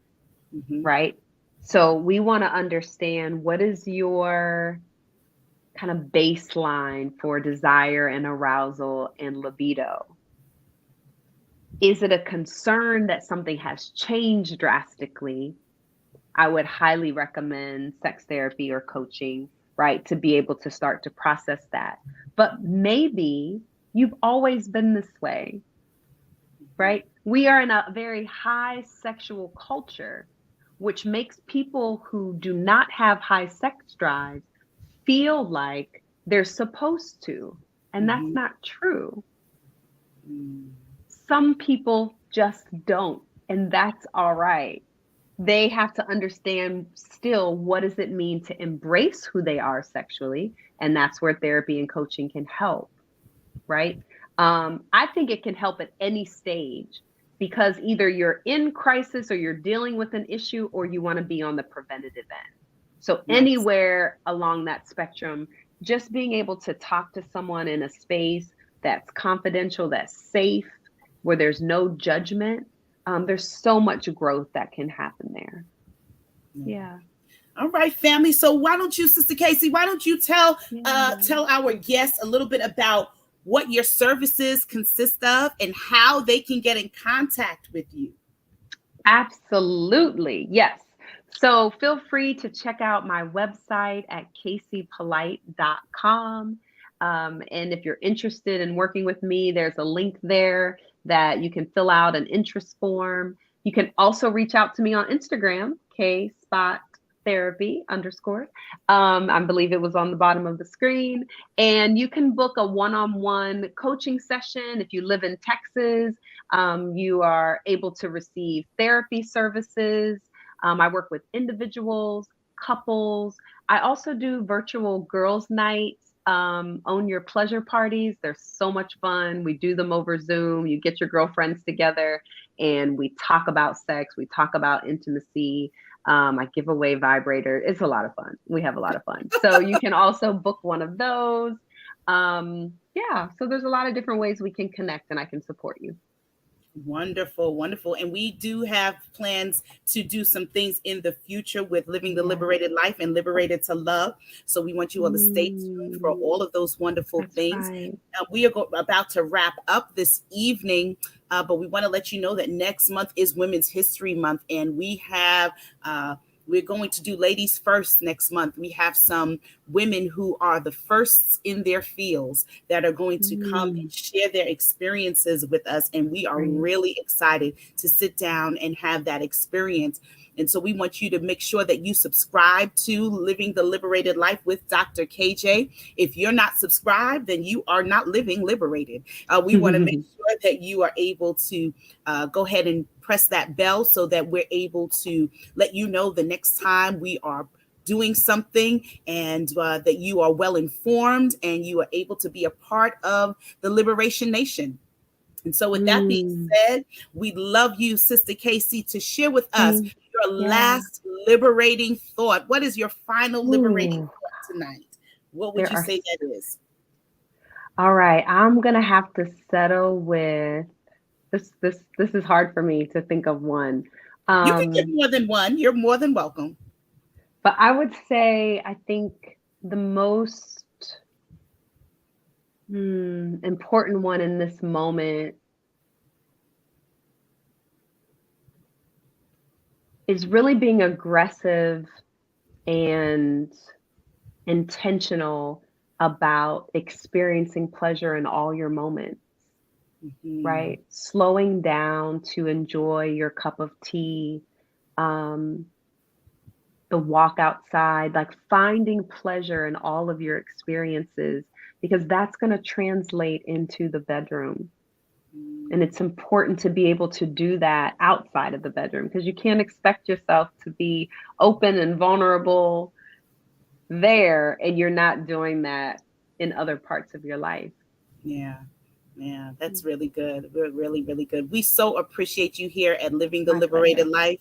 Mm-hmm. right? So we want to understand, what is your kind of baseline for desire and arousal and libido? Is it a concern that something has changed drastically? I would highly recommend sex therapy or coaching, right, to be able to start to process that. But maybe you've always been this way, right? We are in a very high sexual culture, which makes people who do not have high sex drives feel like they're supposed to. And that's Mm-hmm. not true. Mm-hmm. Some people just don't, and that's all right. They have to understand still, what does it mean to embrace who they are sexually, and that's where therapy and coaching can help, right? I think it can help at any stage, because either you're in crisis or you're dealing with an issue, or you want to be on the preventative end. So Nice. anywhere along that spectrum, just being able to talk to someone in a space that's confidential, that's safe, where there's no judgment, there's so much growth that can happen there. Yeah. Yeah. All right, family. So why don't you, Sister Kaycee, why don't you Yeah. tell our guests a little bit about what your services consist of and how they can get in contact with you? Absolutely. Yes. So feel free to check out my website at kayceepolite.com. And if you're interested in working with me, there's a link there that you can fill out an interest form. You can also reach out to me on Instagram, kspot_therapy_. I believe it was on the bottom of the screen. And you can book a one-on-one coaching session. If you live in Texas, you are able to receive therapy services. I work with individuals, couples. I also do virtual girls' nights, own your pleasure parties. They're so much fun. We do them over Zoom. You get your girlfriends together and we talk about sex. We talk about intimacy. I give away vibrators. It's a lot of fun. We have a lot of fun. So you can also book one of those. Yeah, so there's a lot of different ways we can connect and I can support you. Wonderful, wonderful. And we do have plans to do some things in the future with Living the Yeah. Liberated Life and Liberated to Love. So we want you all to stay tuned for all of those wonderful That's things. right. We are about to wrap up this evening, but we want to let you know that next month is Women's History Month, and we're going to do Ladies First next month. We have some women who are the firsts in their fields that are going to come and share their experiences with us. And we are really excited to sit down and have that experience. And so we want you to make sure that you subscribe to Living the Liberated Life with Dr. KJ. If you're not subscribed, then you are not living liberated. We want to make sure that you are able to go ahead and press that bell so that we're able to let you know the next time we are doing something, and that you are well informed and you are able to be a part of the Liberation Nation. And so with that being said, we'd love you, Sister Kaycee, to share with us your last liberating thought. What is your final liberating thought tonight? What would you say that is? All right, I'm gonna have to settle with this. This is hard for me to think of one. You can get more than one. You're more than welcome. But I would say, I think the most important one in this moment is really being aggressive and intentional about experiencing pleasure in all your moments, right? Slowing down to enjoy your cup of tea, the walk outside, like finding pleasure in all of your experiences, because that's going to translate into the bedroom. And it's important to be able to do that outside of the bedroom, because you can't expect yourself to be open and vulnerable there and you're not doing that in other parts of your life. Yeah. Yeah, that's really good. We're really, really good. We so appreciate you here at Living the Liberated Life.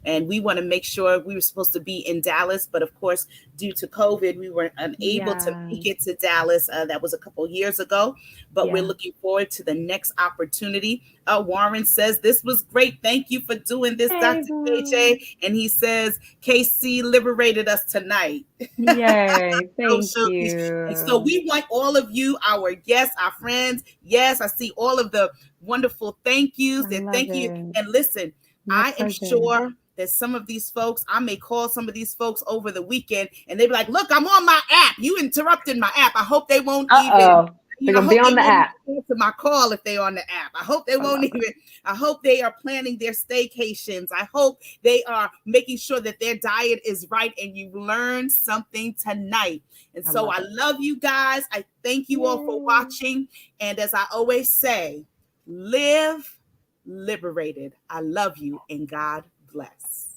And we want to make sure, we were supposed to be in Dallas, but of course, due to COVID, we were unable to make it to Dallas. That was a couple years ago, but we're looking forward to the next opportunity. Warren says, this was great. Thank you for doing this, Dr. KJ. And he says, Kaycee liberated us tonight. Yay, thank you. And so we want all of you, our guests, our friends. Yes, I see all of the wonderful thank yous. And thank you. And listen, I am sure that some of these folks, I may call some of these folks over the weekend and they be like, look, I'm on my app. You interrupted my app. I hope they won't even. They're going to be on the app. Answer my call if they're on the app. I hope they won't even. I hope they are planning their staycations. I hope they are making sure that their diet is right and you've learned something tonight. And so I love you guys. I thank you all for watching. And as I always say, live liberated. I love you and God bless.